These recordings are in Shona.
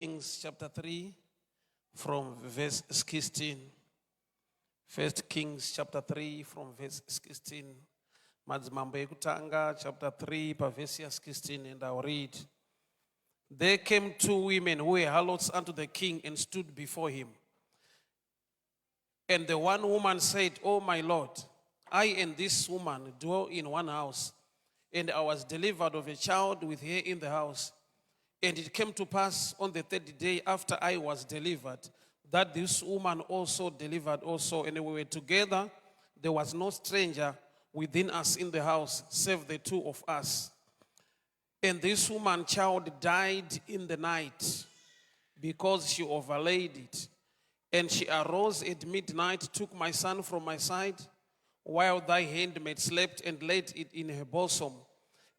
Kings chapter 3 from verse 16. 1 Kings chapter 3 from verse 16. Madzimambo ekutanga chapter 3 pa verse 16, and I'll read. There came two women who were harlots unto the king and stood before him. And the one woman said, "O my Lord, I and this woman dwell in one house, and I was delivered of a child with her in the house. And it came to pass on the third day after I was delivered, that this woman also delivered also, and we were together. There was no stranger within us in the house, save the two of us. And this woman child died in the night, because she overlaid it. And she arose at midnight, took my son from my side, while thy handmaid slept, and laid it in her bosom,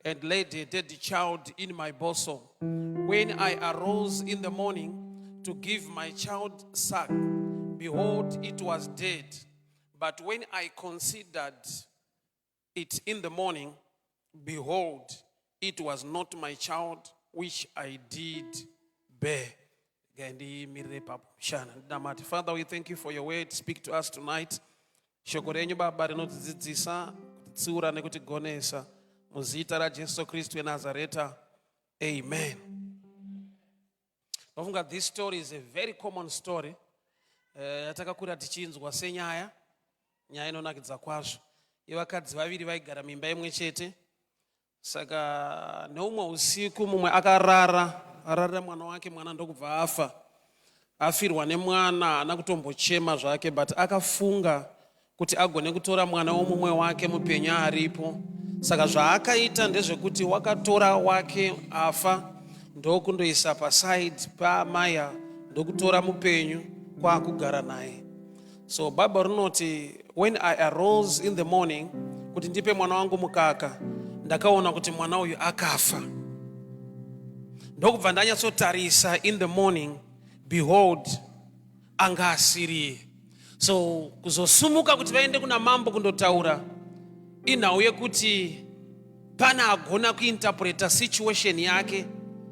and laid a dead child in my bosom. When I arose in the morning to give my child suck, behold, it was dead. But when I considered it in the morning, behold, it was not my child which I did bear." Father, we thank you for your word. Speak to us tonight. Shoko renyu Baba rinotidzidzisa, kutitsiura nekutigonesa. Muzita ra Jesu Kristu weNazareta. Amen. This story is a very common story. Yatakakura tichinzwa senyaya. Nyaya inonakidza kwazvo. Yevakadzi vaviri vaigara mimba imwe chete. Saka neumwe usiku mumwe akarara mwana wake, mwana ndokubva afa. Afirwa nemwana, haana kutombochema zvake, but akafunga kuti agone kutora mwana womumwe wake mupenyu aripo. Saka zvaakaita ndezvekuti wakatora wake afa, ndokundoisa paside pamaya, ndokutora mupenyu kwakugara naye. So Bible rinoti, when I arose in the morning kuti ndipe mwana wangu mukaka, ndakaona kuti mwana uyu akafa. Ndokubva ndanyatsotarisa in the morning, behold, anga asiriye. So kuzosumuka kuti vaende kuna mambo kundotaura, inhau yekuti pana agona kuinterpreta situation yake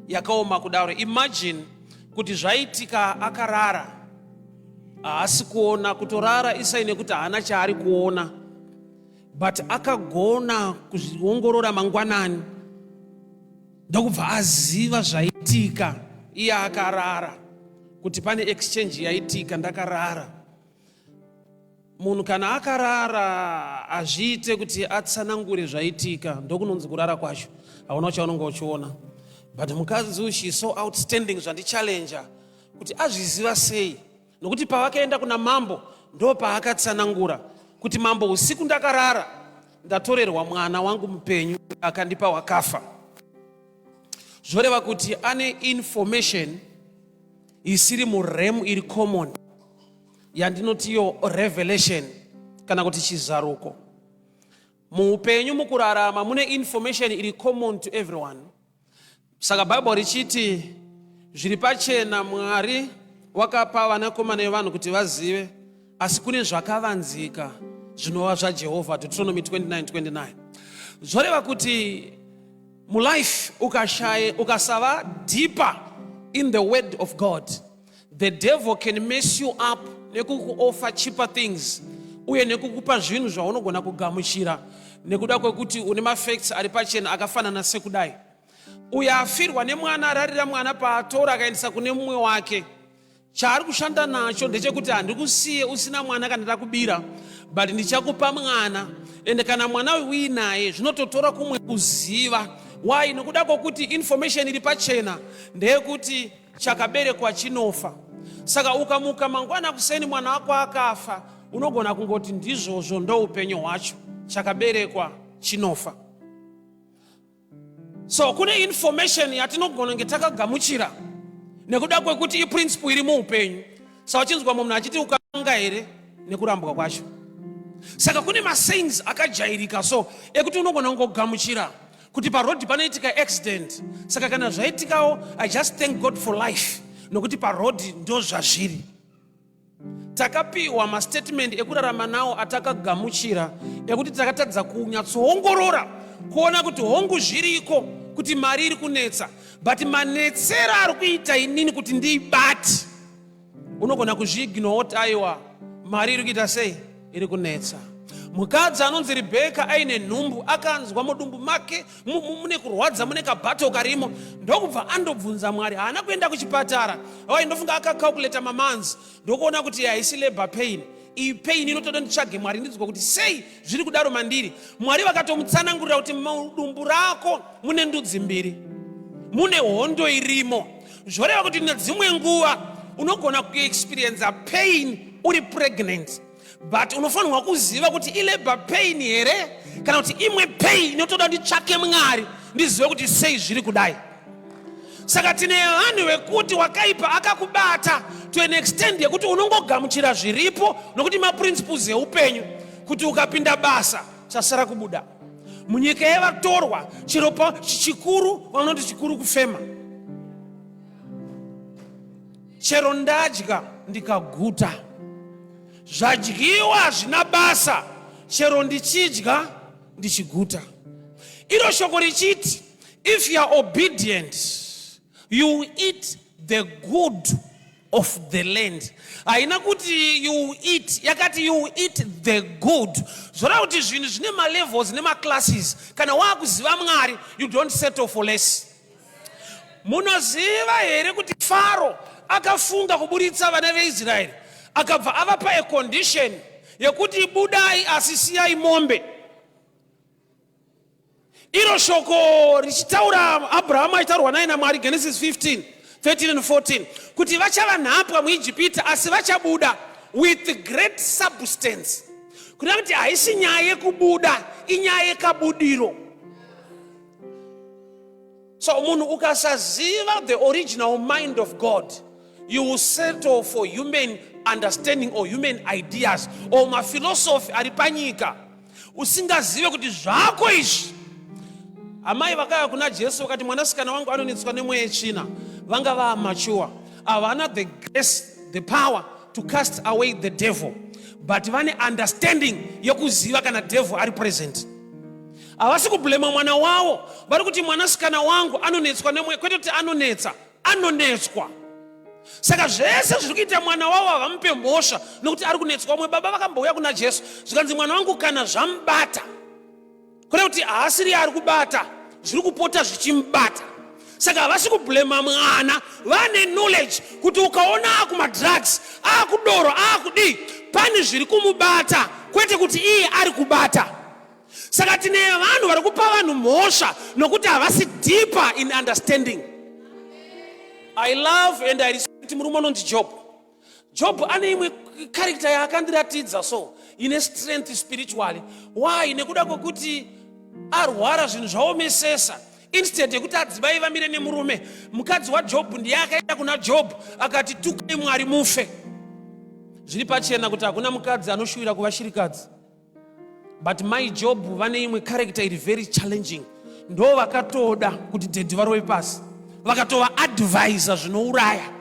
yakaoma kudaro. Imagine kuti zvaitika akarara, haasi kuona. Kutorara isaine kuti haana chaari kuona, but akagona kuzviongorora mangwanani, ndokubva aziva zvaitika iye akarara, kuti pane exchange yaitika ndakarara. Munhu kana akarara azviite kuti atsanangure zvaitika, ndokunonzi kurara kwacho. Hauna chaunonga uchiona. But mukadzi uyu, she so outstanding zvandichallenja kuti azviziva sei. Nokuti pavakaenda kuna mambo ndo paakatsanangura kuti mambo, usiku ndakarara, ndatorerwa mwana wangu mupenyu, akandipa wakafa. Zvoreva kuti ane information isiri muremu iri common, yandinoti yo revelation kana kuti chizaruko. Muupenyu mukurarama mune information iri common to everyone. Saka Bible richiti zviri pachena Mwari wakapa vanakomana vevanhu kuti vazive, asi kune zvakavanzika zvinova zvaJehovha. Deuteronomy 29:29. Zvoreva kuti mulife ukasava deeper in the word of God, the devil can mess you up nekukuoffer cheaper things, uye nekukupa zvinhu zvaunogona kugamuchira nekuda kwekuti une mafacts ari pachena akafanana sekudai. Uye afirwa nemwana, ararira mwana paatora akaendesa kune mumwe wake. Chaari kushanda nacho ndechekuti handikusiye usina mwana kana ndakubira, but ndichakupa mwana, ende kana mwana uinaye zvinototora kumwe kuziva. Why? Nekuda kwokuti information iri pachena ndeyekuti chakaberekwa chinofa. Saka ukamuka mangwana kuseni mwana wako akafa, unogona kungoti ndizvozvo ndo upenyu hwacho, chakaberekwa chinofa. So kune information yatinogona kunge takagamuchira nekuda kwekuti iprinciple iri muupenyu. Saka chinzwa munhu achiti ukanga here nekurambwa kwacho. Saka kune masayings akajairika so ekuti unogona kungogamuchira kuti parodi panoitika accident. Saka kana zvaitikawo, I just thank God for life, nokuti parodi ndo zvazviri. Takapiwa mastatement ekurarama nawo atakagamuchira, ekuti takatadza kunyatsoongorora kuona kuti hongu zviriko kuti mari iri kunetsa, but manetsero ari kuita inini kuti ndiibati, unogona kuzviignoti aiwa mari iri kuita sei, iri kunetsa. Mukadzi anonzi Rebheka aine nhumbu, akanzwa mudumbu make mune kurwadza, mune kabhato karimo, ndokubva andobvunza Mwari. Haana kuenda kuchipatara, ndofunga akakalkuleta mamanzi, ndokuona kuti haisi labor pain. Iyi pain inotoda nditsvage Mwari ndidzwa kuti sei zviri kudaro mandiri. Mwari vakatomutsanangurira kuti mudumbu rako mune ndudzi mbiri, mune hondo irimo, zvoreva kuti nedzimwe nguva unogona kuexperience pain uri pregnant, but unofanirwa kuziva kuti ilabor pain here kana kuti imwe pain inotoda nditsvake Mwari ndizive kuti sei zviri kudai. Saka tine vanhu vekuti wakaipa akakubata to an extent yekuti unongogamuchira zviripo nokuti maprinciples eupenyu, kuti ukapinda basa chasara kubuda. Munyika yevatorwa chiropa chikuru vanoti chikuru kufema. Chero ndadya ndikaguta, zvadyiwa hazvina basa, chero ndichidya ndichiguta. Iro shoko richiti, if you are obedient, you eat the good of the land. Haina kuti you eat, yakati you eat the good. Zvoreva kuti zvinhu zvine malevels nemaclasses. Kana wakuziva Mwari, you don't settle for less. Munoziva here kuti Faro akafunga kuburitsa vana veIsraeri, akabva avapa a condition yekuti budai asisiyai mombe. Iro shoko richitaura Abraham aitaurwa naye naMwari, Genesis 15, 13 and 14, kuti vachava nhapwa muIjipita asi vachabuda with great substance. Kuna kuti haisi nyaya yekubuda, inyaya yekabudiro. So munhu ukasaziva the original mind of God, you will settle for human understanding or human ideas or mafilosophy ari panyika, usingazive kuti zvako izvi. Amai vakaya kuna Jesu vakati mwanasikana wangu anonetswa nemweya yetsvina, vanga vamature, havana the grace, the power to cast away the devil, but vane understanding yekuziva kana devil ari present. Havasi kublema mwana wavo, vari kuti mwanasikana wangu anonetswa nemweya, kwete kuti anonetsa, anonetswa. Saka zvese zviri kuita mwana wavo havamupe mhosva nokuti ari kunetswa. Vamwe baba vakambouya kuna Jesu zvikanzi mwana wangu kana zvamubata, kune kuti haasiri ari kubata, zviri kupota zvichimubata. Saka havasi kublema mwana, vane knowledge kuti ukaona akumadrugs, akudoro, akudii, pane zviri kumubata, kwete kuti iye ari kubata. Saka tine vanhu vari kupa vanhu mhosva nokuti havasi deeper in understanding. I love and I respect murume anonzi Job. Job ane imwe character yaakandiratidza so ine strength spiritually. Why? Nekuda kwekuti arwara zvinhu zvaomesesa, instead yekuti adzibai vamire nemurume, mukadzi waJob ndiye akaenda kuna Job akati tukai Mwari mufe. Zviri pachena kuti hakuna mukadzi anoshuvira kuva shirikadzi, but my Job vane imwe character iri very challenging. Ndo vakatoda kuti dhedhi varove pasi, vakatova advisor zvinouraya.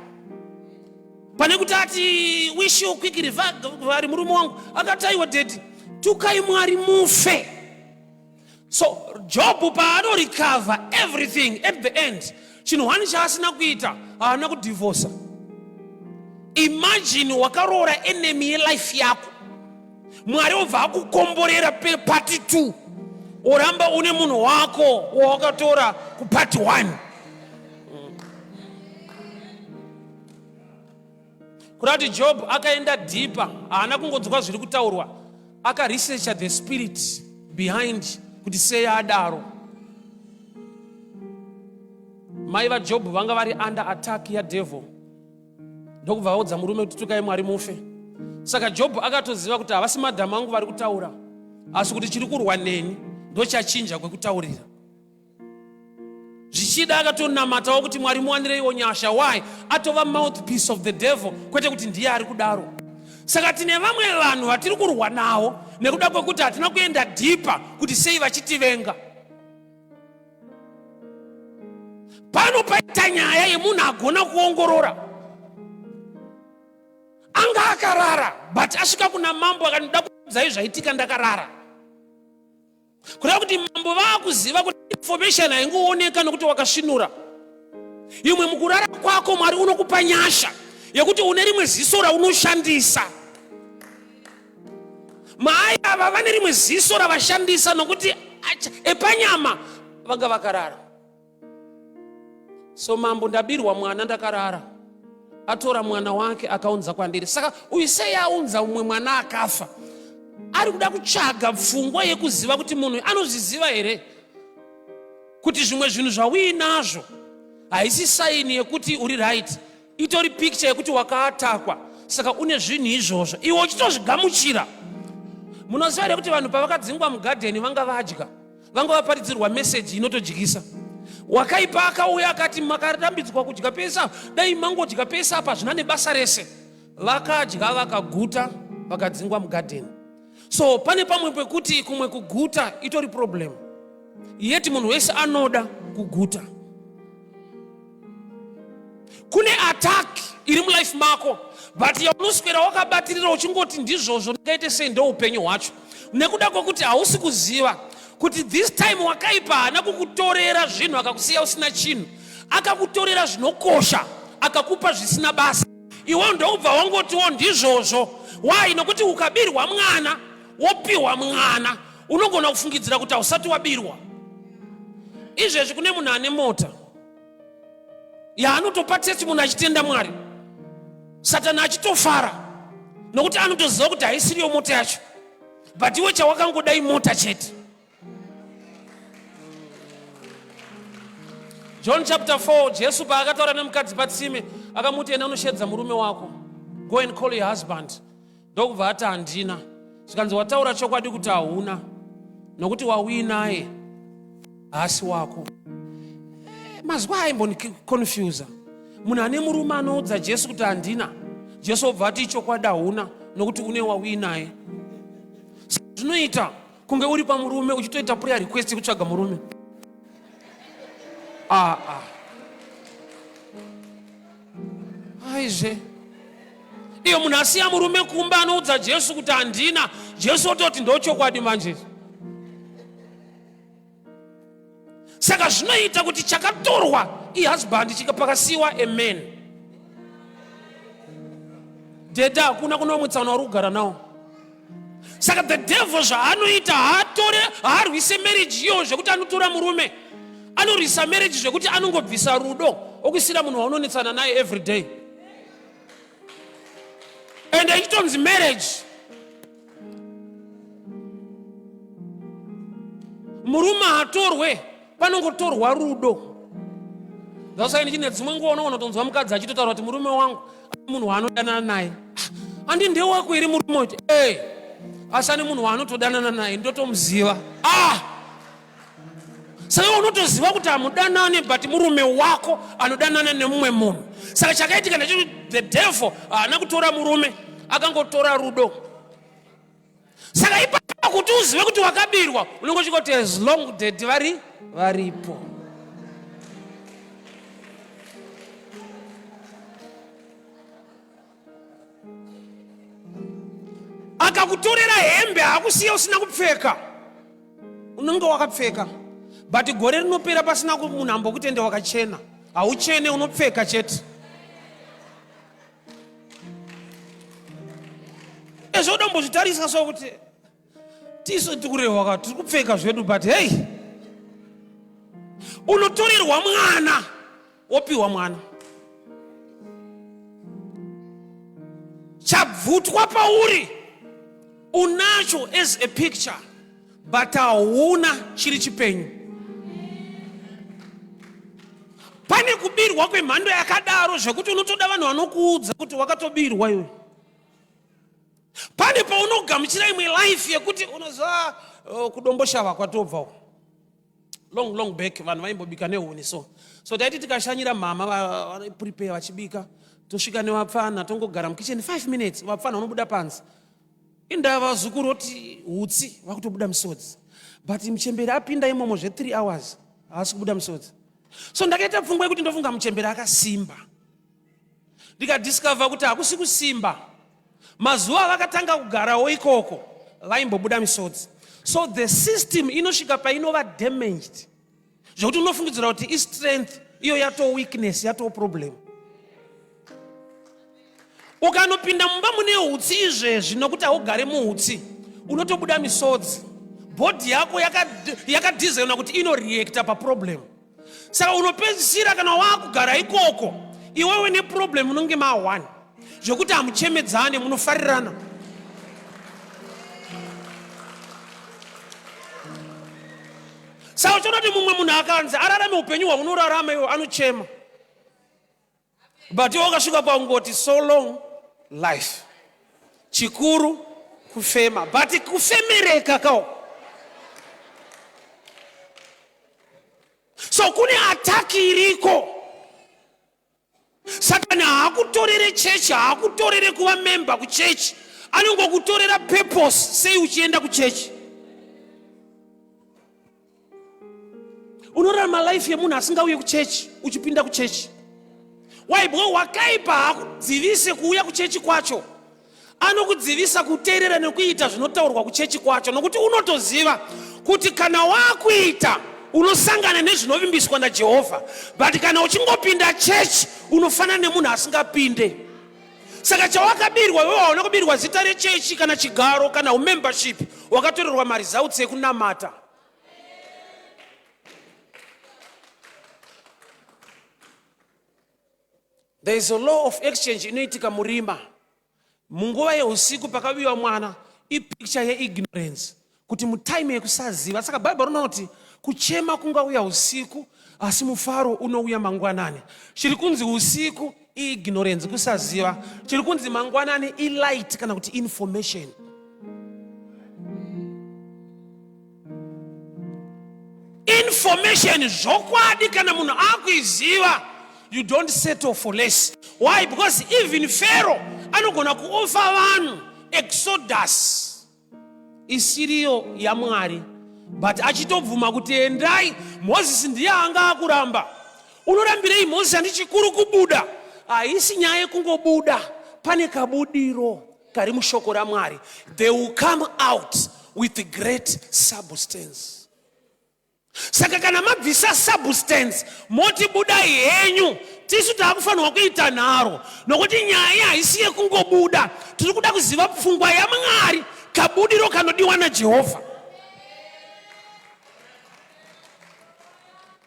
Pane kuti ati wish you quickly vari murume wangu, akati aiwa dhedhi tukai Mwari mufe. So Job paano recover everything at the end, chinhu hani chaasina kuita, haana kudivorce. Imagine wakaroora enemy yelife yako, Mwari obva akukomborera part 2, oramba une munhu wako wawakatora kupart 1. Kurati Job akaenda deeper, haana kungodzwa zviri kutaurwa, akaresearcha the spirit behind kuti sei adaro. Mai vaJob vanga vari under attack yadevil, ndokubva vaudza murume kuti tukai Mwari mufe. Saka Job akatoziva kuti havasi madhamu angu vari kutaura, asi kuti chiri kurwa neni ndochachinja kwekutaurira. Zvichida akatonamatawo kuti Mwari muwanireiwo nyasha. Why? Atova mouthpiece of the devil, kwete kuti ndiye ari kudaro. Saka tine vamwe vanhu vatiri kurwa nawo nekuda kwekuti hatina kuenda deeper kuti sei vachitivenga. Pano paita nyaya yemunhu agona kuongorora, anga akarara, but asvika kuna mambo akanoda kuudzai zvaitika ndakarara. Kuda kuti mambo vaakuziva kuti information haingooneka nokuti wakasvinura. imwe mukurara kwako Mwari unokupa nyasha yekuti une rimwe ziso raunoshandisa. Mai ava vane rimwe ziso ravashandisa nokuti epanyama vanga vakarara. So mambo ndabirwa mwana ndakarara, atora mwana wake akaunza kwandiri. Saka uyu sei aunza umwe mwana akafa, ari kuda kutsvaga pfungwa yekuziva kuti munhu anozviziva here kuti zvimwe zvinhu zvauinazvo haisi saini yekuti uri right, itori picture yekuti wakaatakwa, saka une zvinhu izvozvo iwe uchitozvigamuchira. Munoziva here kuti vanhu pavakadzingwa mugadheni vanga vadya, vanga vaparidzirwa meseji inotodyisa. Wakaipa akauya akati makarambidzwa kudya pesa, dai mangodya pesa apa zvina nebasa rese. Vakadya vakaguta vakadzingwa mugadheni. So pane pamwe pekuti kumwe kuguta itori problem, yeti munhu wese anoda kuguta. Kune attack iri mulife mako, but yaunoswera wakabatirira uchingoti ndizvozvo ndingaite sei ndoupenyu hwacho, nekuda kwokuti hausi kuziva kuti this time wakaipa haana kukutorera zvinhu akakusiya usina chinhu, akakutorera zvinokosha akakupa zvisina basa. Iwe ndobva wangotiwo ndizvozvo. Why? Nokuti ukabirwa mwana, wopiwa mwana, unogona kufungidzira kuti hausati wabirwa. Izvezvi kune munhu ane mota yaanotopa testi munhu achitenda Mwari, Satani achitofara nokuti anotoziva kuti haisiriyo mota yacho, but iwe chawakangodai mota chete. John chapter 4, Jesu paakataura nemukadzi patsime akamuti enda unoshedza murume wako, go and call your husband. Ndokubva ati handina. Zvikanzi wataura chokwadi kuti hauna, nokuti wauyi naye haasi wako. Mazwa aimboniconfusa. Munhu ane murume anoudza Jesu kuti handina, Jesu obva ati chokwadi hauna nokuti une wauyi naye. Zvinoita kunge uri pamurume uchitoita prayer request kutsvaga murume. Aizve iyo munhu asiya murume kumba anoudza Jesu kuti handina, Jesu ototi ndochokwadi manje. Saka zvinoita kuti chakatorwa ihusband chikapakasiwa amen. Dhedha hakuna kunomutsauna uri kugara nawo. Saka the devil zvaanoita haarwise marriage iyo zvekuti anotora murume, anorwisa marriage zvekuti anongobvisa rudo okusira munhu waunonetsana naye every day. And ichitonzi marriage, murume hatorwe, panongotorwa rudo. Ndasaini chine dzimwe nguva unotonzwa mukadzi achitotaura kuti murume wangu munhu waanodanana naye. Handi ndiye wako iri murume uti? Asani munhu waanotodanana naye ndotomuziva. Saka unotoziva kuti hamudanane but murume wako anodanana nemumwe munhu. Saka chakaitika ndechekuti the devil haana kutora murume, akangotora rudo. Saka ipapo kuti uzive kuti wakabirwa unongochikoti as long dead varipo. Akakutorera hembe hakusiya usina kupfeka, unenge wakapfeka. But gore rinopera pasina munhu ambokutende wakachena, hauchene unopfeka chete. Ezvoda mbozvitarisa so kuti tiso tikurehwa tiri kupfeka zvedu, but hey, unotorerwa mwana, wopiwa mwana. Chabvutwa pauri unacho as a picture, but hauna chiri chipenyu. Pane kubirwa kwemhando yakadaro zvekuti unotoda vanhu vanokuudza kuti wakatobirwa iwe. Pane paunogamuchira imwe life yekuti unoziva kudomboshava kwatobva long back vanhu vaimbobika nehuni. So taiti tikashanyira mama prepare vachibika, tosvika nevapfana tongogara mukicheni 5 minutes, vapfana vanobuda panze. Inda vazukuru oti hutsi vakutobuda misodzi, but muchemberi apinda imomo 3 hours haasi kubuda misodzi. So ndakaita pfungwa yekuti ndofunga muchemberi akasimba, ndikadiscover kuti hakusi kusimba. Mazuva avakatanga kugarawo ikoko vaimbobuda misodzi. So the system inosvika painova damaged zvekuti unofungidzira kuti istrength iyo yato weakness, yato problem. Ukanopinda mumba mune hutsi izvezvi nokuti haugare muhutsi, unotobuda misodzi. Body yako yakadesignwa kuti inoreacta paproblem. Saka unopedzisira kana wakugara ikoko, iwewe neproblem unonge ma1 zvokuti hamuchemedzane, munofarirana. Saka uchaona kuti mumwe munhu akanzi ararame upenyu hwaunorarama iwe anochema. But iwe ukasvika paungoti so long life. Chikuru kufema, but kufemereka kao. So kune attack iriko. Satani haakutorere chechi, haakutorere kuva member kuchechi. Anongokutorera purpose sei uchienda kuchechi. Unorarama life yemunhu asingauye kuchechi, uchipinda kuchechi. Why? Because wakaipa hakudzivise kuuya kuchechi kwacho. Anokudzivisa kuteerera nekuita zvinotaurwa kuchechi kwacho, nokuti unotoziva kuti kana wakuita unosangana nezvinovimbiswa naJehovha, but kana uchingopinda chechi unofanana nemunhu asingapinde. Saka chawakabirwa iwe hauna kubirwa zita rechechi kana chigaro kana membership, wakatorerwa mari zautse kunamata. There is a law of exchange inoitika murima. Munguva yeusiku pakabiwa mwana, picture yeignorance. Kuti mutime yekusaziva. Saka Bible rinoti kuchema kungauya usiku, asi mufaro unouya mangwanani. Chiri kunzi usiku ignorance, kusaziva. Chiri kunzi mangwanani light kana kuti information. Information zvokwadi kana munhu akuiziva, you don't settle for less. Why? Because even Pharaoh anogona kuofa vanhu exodus isiriyo yaMwari, but achitobvuma kuti endai, Moses ndiye anga akuramba. Unorambirei Moses andi chikuru kubuda? Haisi nyaya yekungobuda, pane kabudiro kari mushoko raMwari. They will come out with great substance. Saka kana mabvisa substance, moti buda yenyu, tisu taakufanirwa kuita nharo, nokuti nyaya haisi yekungobuda, tiri kuda kuziva pfungwa yaMwari, kabudiro kanodiwa naJehovha.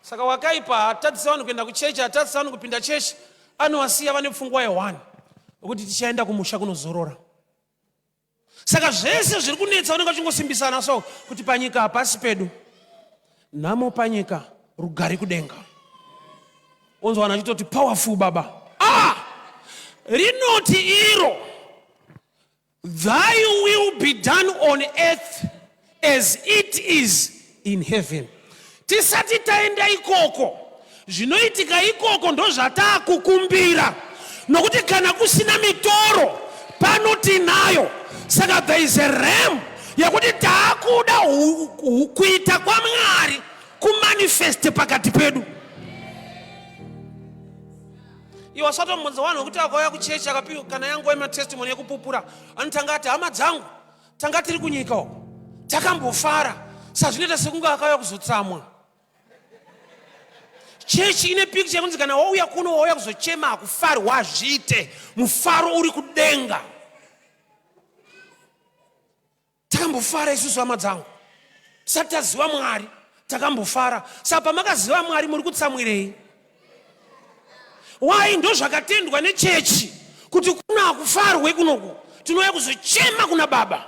Saka wakaipa hatadzisa vanhu kuenda kuchechi, hatadzisa vanhu kupinda chechi, anowasiya vane pfungwa ye1 nokuti tichaenda kumusha kunozorora. Saka zvese zviri kunetsa unenge uchingosimbisana so kuti panyika hapasi pedu. Namo panyika rugare kudenga. Onzwana chitoti powerful baba. Rinoti iro, thy will be done on earth as it is in heaven. Tisati taenda ikoko, zvinoitika ikoko ndo zvatakukumbira. Nokuti kana kusina mitoro, panoti nayo. Saka there is a realm yakuti taakuda kuita kwa Mwari kumanifeste pakati pedu. Iwa sato mmoza wanu kuti akauya kuchechi akapiwa kana yangu ema testimony yekupupura, anotangati hama dzangu tanga tiri kunyika uko takambofara, sazvinoita sekunga akauya kuzotsamwa. Chechi ine picture yekunzi kana wauya kuno wauya kuzochema hakufari, wazviite mufaro uri kudenga. Takambofara isusu hama dzangu, tisati taziva Mwari takambofara. Saka pamakaziva Mwari muri kutsamwirei? Why? Ndo zvakatendwa nechechi kuti kuna hakufarwe kunoku, tinouya kuzochema kuna Baba.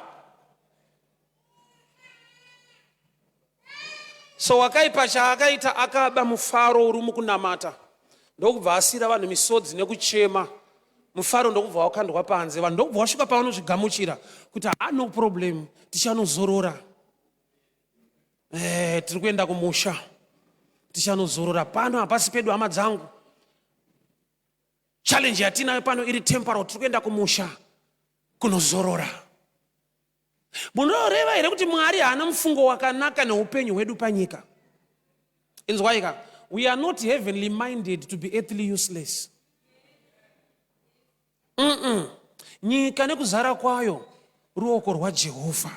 So wakaipa chaakaita akaba mufaro uri mukunamata, ndokubva asira vanhu misodzi nekuchema. Mufaro ndokubva wakandwa panze, vanhu ndokubva wasvika pavanozvigamuchira kuti no problem, tichanozorora. Tiri kuenda kumusha, tichanozorora. Pano hapasi pedu hama dzangu. Challenge yatinayo pano iri temporal, tiri kuenda kumusha kunozorora. Munoreva here kuti Mwari haana mufungo wakanaka neupenyu hwedu panyika? Inzwaika, we are not heavenly minded to be earthly useless. Nyika nekuzara kwayo ruoko rwaJehovha.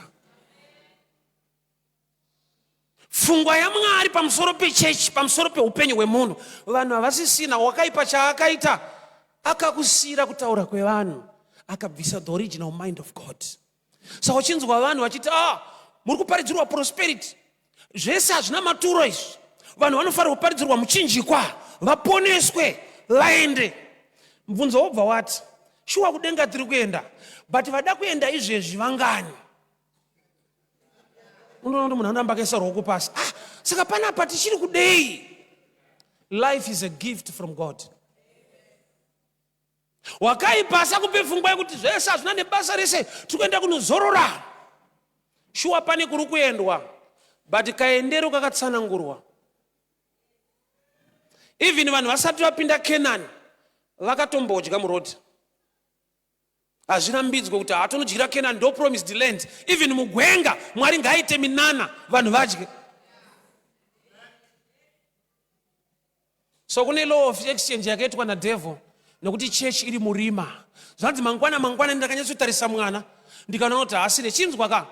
Pfungwa yaMwari pamusoro pechechi, pamusoro peupenyu hwemunhu. Vanhu havasisina, wakaipa chaakaita akakusira kutaura kwevanhu, akabvisa the original mind of God. Saka uchinzwa vanhu vachiti muri kuparidzirwa prosperity, zvese hazvina maturo izvi. Vanhu vanofanira kuparidzirwa muchinjikwa, vaponeswe, vaende. Mubvunzo wobva wati, shuwa kudenga tiri kuenda, but vada kuenda izvezvi vangani? Unoona kuti munhu anamba akaisa ruoko pasi. Saka panapa tichiri kudei. Life is a gift from God. Wakaipa asakupe pfungwa yekuti zvese hazvina nebasa rese, tiri kuenda kunozorora. Shuwa pane kuri kuendwa, but kaendero kakatsanangurwa. Even vanhu vasati vapinda Canaan vakatombodya murodhi. Hazvirambidzwe kuti hatonodyira Canaan ndo promised land. Even mugwenga Mwari ngaaite minana vanhu vadye. So kune law of exchange yakaitwa naDevil nokuti church iri murima. Zvanzi mangwana ndakanyatsotarisa mwana ndikaona kuti hasire chinzwa ka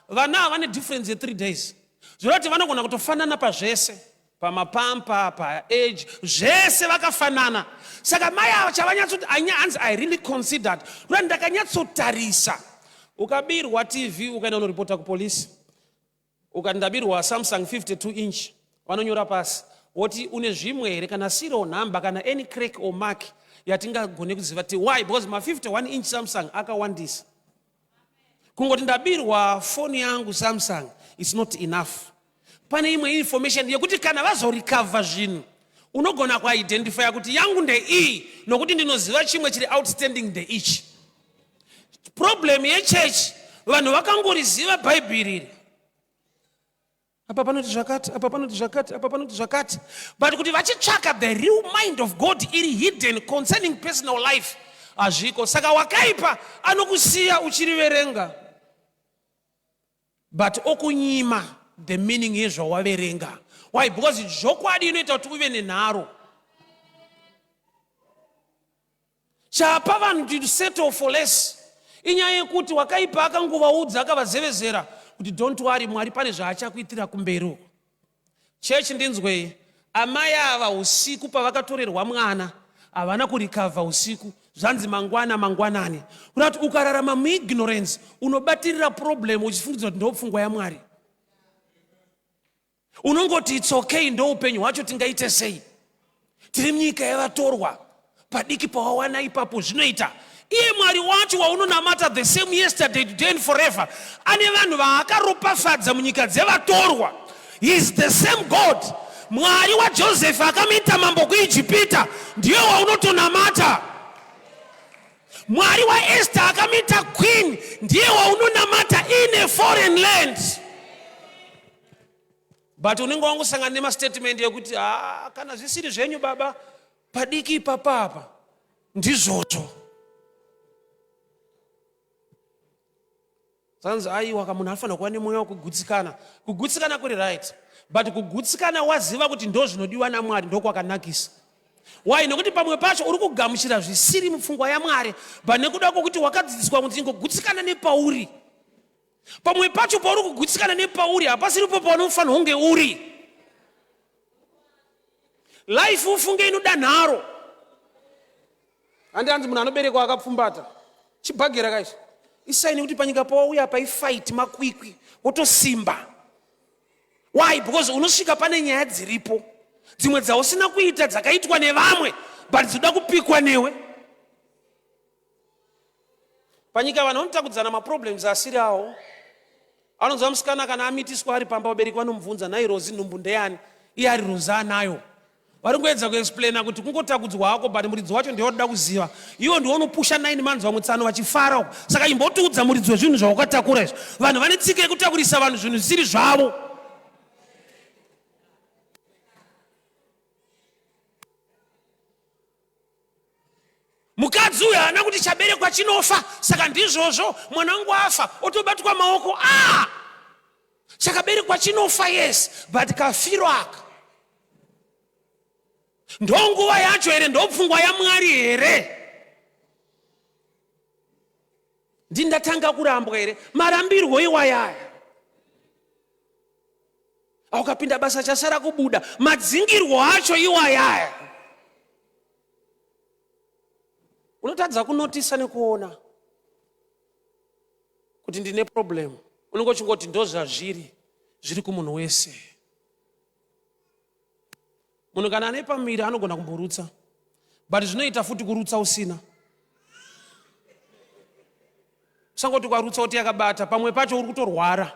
vana vane difference 3 days. Zvinoti vanogona kutofanana pazvese, pamapampa, paage, zvese vakafanana. Saka mai ava chavanyatsoti hanzi I really considered, kuti ndakanyatsotarisa. Ukabirwa TV ukaenda unoripota kupolisi, ukandabirwa Samsung 52 inch, vanonyora pasi woti une zvimwe here kana serial number kana any crack or mark yatingagone kuziva kuti why, because ma 51 inch Samsung akawandisa. Kungoti ndabirwa phone yangu Samsung is not enough. Pane imwe information yekuti kana vazorecover zvinhu unogona kuidentify kuti yangu ndeiyi nokuti ndinoziva chimwe chiri outstanding ndeichi. Problem yechurch, vanhu vakangoriziva bhaibheri iri, apa panoti zvakati, apa panoti zvakati, apa panoti zvakati, but kuti vachitsvaka the real mind of God iri hidden concerning personal life hazviko. Saka wakaipa anokusiya uchiriverenga, but okunyima the meaning yezvawaverenga. Why? Because zvokwadi inoita kuti uve nenharo. Chapa vanhu to settle for less inyaya yekuti wakaipa akangovaudza akavazevezera kuti don't worry, Mwari pane zvaachakuitira kumberi. Church ndinzwei, amai ava usiku pavakatorerwa mwana havana kurikavha usiku. Zvanzi mangwanani. Kuti ukararama muignorance unobatirira problem uchifungidzwa kuti ndopfungwa yaMwari. Unongoti it's okay, ndo upenyu hwacho tingaite sei. Tiri munyika yavatorwa, padiki pawawana ipapo zvinoita. Iye Mwari wacho waunonamata the same yesterday, today and forever, ane vanhu vaakaropafadza munyika dzevatorwa. He is the same God. Mwari waJoseph akamuita mambo kuIjipita ndiye waunotonamata. Mwari waEsther akamuita queen ndiye waunonamata in a foreign land. But unenge wangosangana nemastatement yekuti kana zvisiri zvenyu baba, padiki ipapapa ndizvoto. Zanzi aiwa munhu anofanira kuva nemweya wekugutsikana. Kugutsikana kuri right, but kugutsikana waziva kuti ndo zvinodiwa naMwari ndokwakanakisa. Why? Nokuti pamwe pacho uri kugamuchira zvisiri mupfungwa yaMwari, but nekuda kwokuti wakadzidziswa kuti ingogutsikana nepauri. Pamwe pacho pauri kugutsikana nepauri hapasiripo paunofanira kunge uri. Life ufunge inoda nharo. Hanzi munhu anoberekwa akapfumbata chibhagera kaizvo isaini kuti panyika pawauya paifight makwikwi wotosimba. Why? Because unosvika pane nyaya dziripo dzimwe dzausina kuita dzakaitwa nevamwe but dzinoda kupikwa newe. Panyika vanhu vanotakudzana maproblems asiri awo. Anonzwa musikana kana amitiswa ari pamba, vabereki vanomubvunza nhai Rozi nhumbu ndeyani, iye ari Rozi anayo. Vari kuedza kuexplaina kuti kungotakudzwa hako but muridzi wacho ndiye watoda kuziva. Iwo ndiwo unopusha 9 months vamutsano vachifara. Saka imbotiudza muridzi wezvinhu zvawakatakura izvo. Vanhu vane tsika yekutakurisa vanhu zvinhu zvisiri zvavo. Mukadzi uyu haana kuti chaberekwa chinofa, saka ndizvozvo mwana wangu afa otobatwa maoko. Chakaberekwa chinofa, yes, but kafiro aka ndo nguva yacho here, ndo pfungwa yaMwari here. Ndindatanga kurambwa here, marambirwo iwayaya. Ukapinda basa chasara kubuda, madzingirwo acho iwo ayaya. Unotadza kunotisa nekuona kuti ndine problem. Unongochingoti ndozva zviri kumunhu wese. Munhu kana ane pamiri anogona kumborutsa, but zvinoita futi kurutsa usina. Usangoti kwarutsa kuti yakabata, pamwe pacho uri kutorwara.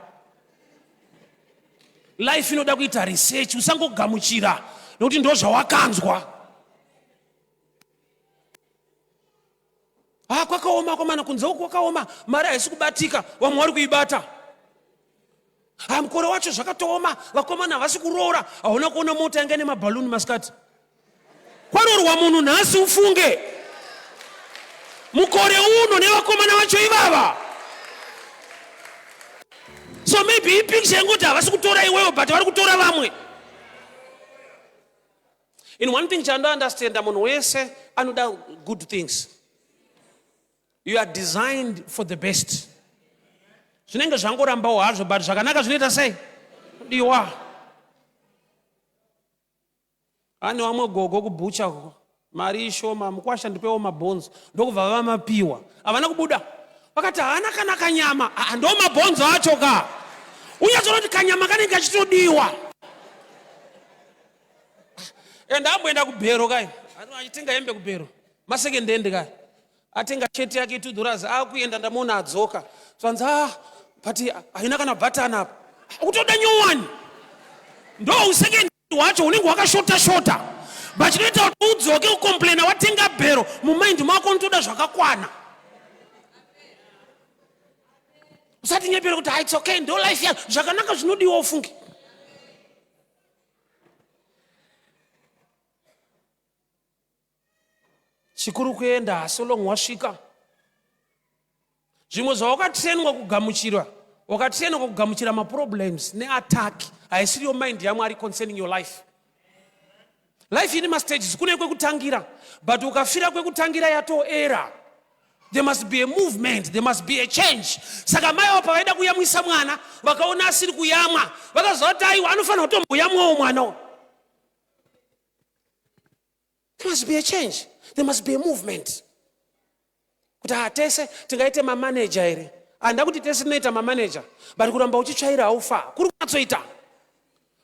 Life inoda kuita research, usangogamuchira nokuti ndozvawakanzwa. Kwakaoma komana, kunze uko kwakaoma, mari haisi kubatika, vamwe vari kuibata. Mukore wacho zvakatooma, vakomana havasi kuroora, hauna kuona mota yanga ine mabhaluni masikati. Kwaroorwa munhu nhasi ufunge. Mukore uno nevakomana vacho ivava. So maybe ipicture yengoti havasi kutora iwewe, but vari kutora vamwe. In one thing chando understand, munhu wese anoda good things. You are designed for the best. Zvinenge zvangorambawo hazvo, but zvakanaka zvinoita sei? Diwa. Ane vamwe gogo kubucha uko. Mari shoma, mukwasha ndipewo mabhonzo. Ndokubva vamapiwa. Havana kubuda. Vakati hana kana kanyama, ndo mabhonzo acho ka. Unyazoroti kanyama kanenge kachitodiwa. Ndamboenda kubhero kai. Achitenga hembe kubhero. Masekendende kai. Atenga cheti yake $2, akuenda ndamuona adzoka. Swanza pati haina kana button apa. Utoda nyowani. Ndo usekendi wacho unenge wakashota. But chinoita kuti udzoke ukomplaina watenga bhero, mumind mako unotoda zvakakwana. Usati nyepera kuti it's okay, ndo life yangu, zvakanaka zvinodiwa ufunge. Chikuru kuenda solong wasvika. Zvimwe zvawakatrainwa kugamuchira, wakatrainwa kugamuchira ma-problems ne-attack, haisiri your mind yaMwari concerning your life. Life ine ma-stages, kune kwekutangira, but ukafira kwekutangira yatoera. There must be a movement, there must be a change. Saka mai wapa vaida kuyamwisa mwana, vakaona asiri kuyamwa, vakazoti aiwa anofanira kutombuyamwawo mwana. There must be a change. There must be a movement. Kuti tese tingaite manager ere. Anda kuti tese tinoita manager, but kuramba uchitsvaira haufa. Kuri kunatsoita.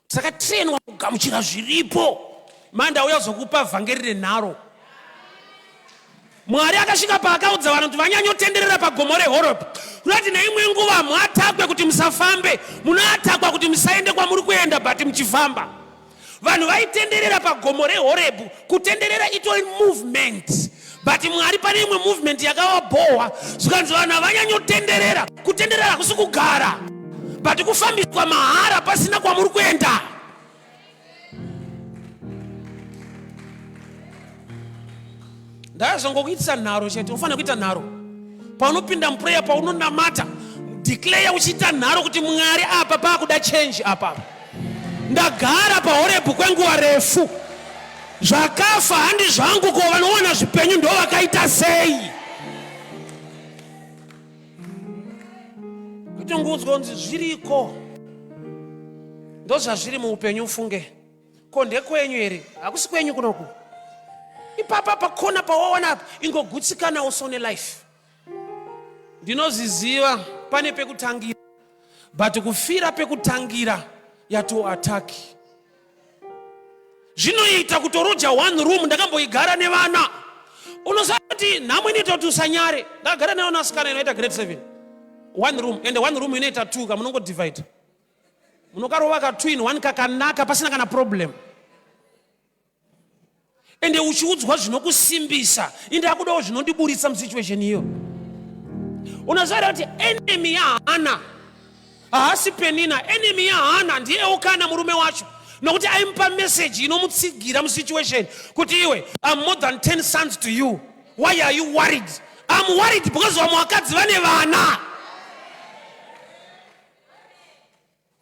Saka trainwa kugamuchira zviripo. Manda uyazokupa vhangeri renharo. Mwari akasvika paakaudza vanhu kuti vanyanyotenderera pagomo reHorebhi. Kunati neimwe nguva muatakwe kuti musafambe, munoatakwa kuti musaende kwamuri kuenda, but muchifamba. Vanhu vaitenderera pagomo reHorebhi, kutenderera itori movement. But Mwari pane imwe movement yakavabhohwa, zvikanzi vanhu havanyanyotenderera. Kutenderera hakusi kugara, but kufambiswa mahara pasina kwamuri kuenda. Ndazongokuitisa nharo chete, ufanira kuita nharo. Paunopinda muprayer, paunonamata, declare uchiita nharo kuti Mwari apa paakuda change apa. Ndagara paHorebhi kwenguva refu. Zvakafa handi zvangu ko vanoona zvipenyu ndo vakaita sei. Kutongodzwa kunzi zviriko. Ndo zvazviri muupenyu ufunge. Ko ndekwenyu here? Hakusi kwenyu kunoku. Ipapa pakona pawaona ingogutsikana usone life. Ndinoziziva pane pekutangira, but kufira pekutangira yatoataki. Zvinoita kutoroja one room, ndakamboigara nevana. Unosati namwe inoita kuti usanyare. Ndagara nevana asikana inoita grade 7. One room, and one room inoita 2, munongo divide. Munokarova ka 2 in 1 kakanaka pasina kana problem. Ende uchiudzwa zvinokusimbisa, inde akudawo zvinondiburitsa musituation iyo. Unoziva kuti enemy yaHana haasi Penina, enemy yaHana ndiye Elkana murume wacho. Nokuti aimupa message inomutsigira musituation kuti iwe, I'm more than 10 sons to you. Why are you worried? I'm worried because vamwe vakadzi vane vana.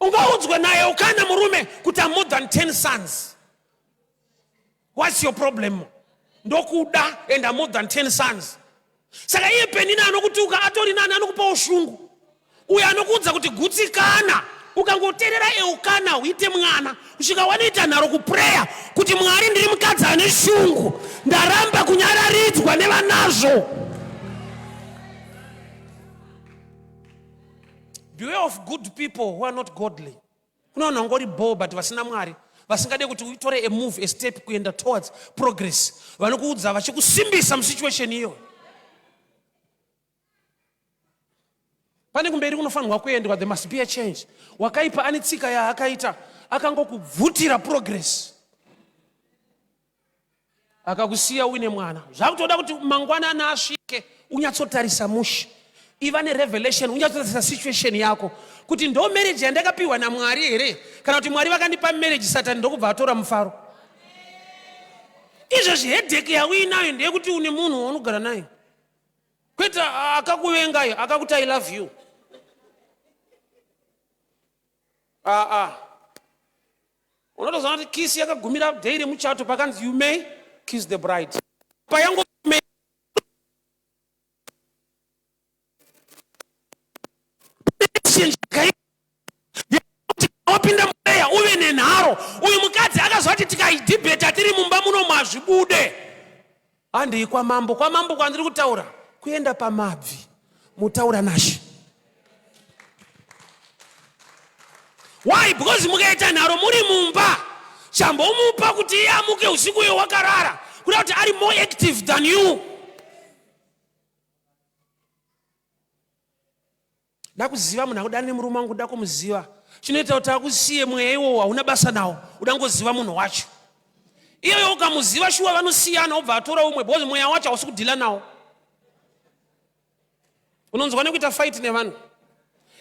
Ungaudzwe naye Elkana murume kuti I'm more than 10 sons. What's your problem? Ndokuda and I'm more than 10 sons. Saka iye Penina anokutuka atori nani anokupa ushungu. Uye anokuudza kuti gutsikana ukangoterera eukana uite mwana usvika wanoita nharo kupreya kuti Mwari ndiri mukadzi ane shungu ndaramba kunyararidzwa nevanazvo. Beware of good people who are not godly. Kunaona ngori bo but vasina Mwari, vasingade kuti uitore a move, a step kuenda towards progress, vanokuudza vachikusimbisa musituation iyo. Pane kumberi kunofanirwa kuendwa, there must be a change. Wakaipa ane tsika yaakaita akangokubvutira progress, akakusiya uine mwana. Zvakutoda kuti mangwanani asvike unyatsotarisa musha, iva nerevelation, unyatsotarisa situation yako kuti ndo marriage yandakapiwa naMwari here kana kuti Mwari vakandipa marriage Satani ndokubva atora mufaro. Izvozvi headache yauinayo ndeyekuti une munhu waunogara naye, kwete akakuvengayo akakuti I love you. Unotoziva kuti kiss yakagumira daily muchato pakanzi you may kiss the bride. Payango wapinda mweya uve nenharo. Uyu mukadzi akazvati tikaidhibheta tiri mumba muno mazvibude. Handei kwamambo kwandiri kutaura kuenda pamabvi mutaura nashe. Why? Because mukaita nharo muri mumba chambomupa kuti iye amuke usiku uyo wakarara kuda kuti ari more active than you. Ndakuziva munhu akudani nemurume wangu, kuda kumuziva chinoita kuti akusiye mweya iwowo hauna basa nawo, udangoziva munhu wacho. Iyoyo ukamuziva shuwa vanosiyana obva atora umwe because mweya wacho hausi kudhila nawo. Unonzwa nekuita fight nevanhu.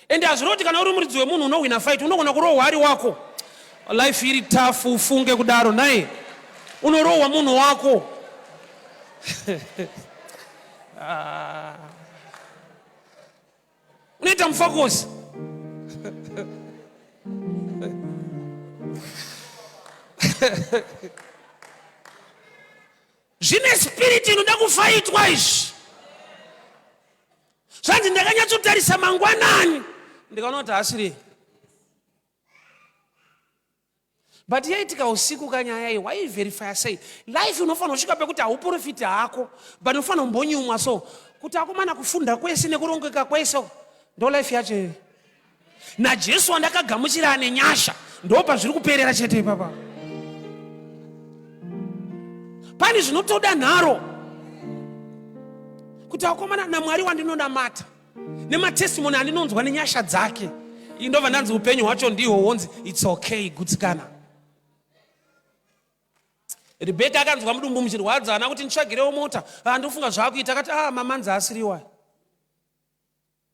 Ende hazviroti kana uri muridzi wemunhu unowina fight unogona kurohwa ari wako. Life iri tough ufunge kudaro naye unorohwa munhu wako. Unoita mufakosi. Zvine spirit inoda kufaitwa izvi. Zvanzi ndakanyatsotarisa mangwanani ndikaona kuti hasiri. But yaitika usiku kanyaya iyi, why verify say life unofanira kusvika pekuti hauprofiti hako but unofanira kumbonyumwa so kuti akomana kufunda kwese nekurongeka kwese ndo life yacho iyi. NaJesu wandakagamuchira ane nyasha ndo pazviri kuperera chete ipapa. Pane zvinotoda nharo kuti akomana naMwari wandinonamata nematestimony andinonzwa nenyasha dzake indobva ndanzi upenyu hwacho ndihwo wonzi it's okay gutsikana. Rebeka akanzwa mudumbu muchirwadza ana kuti nditsvagirewo mota, ndofunga zvaakuita akati mamanzi asiriwa,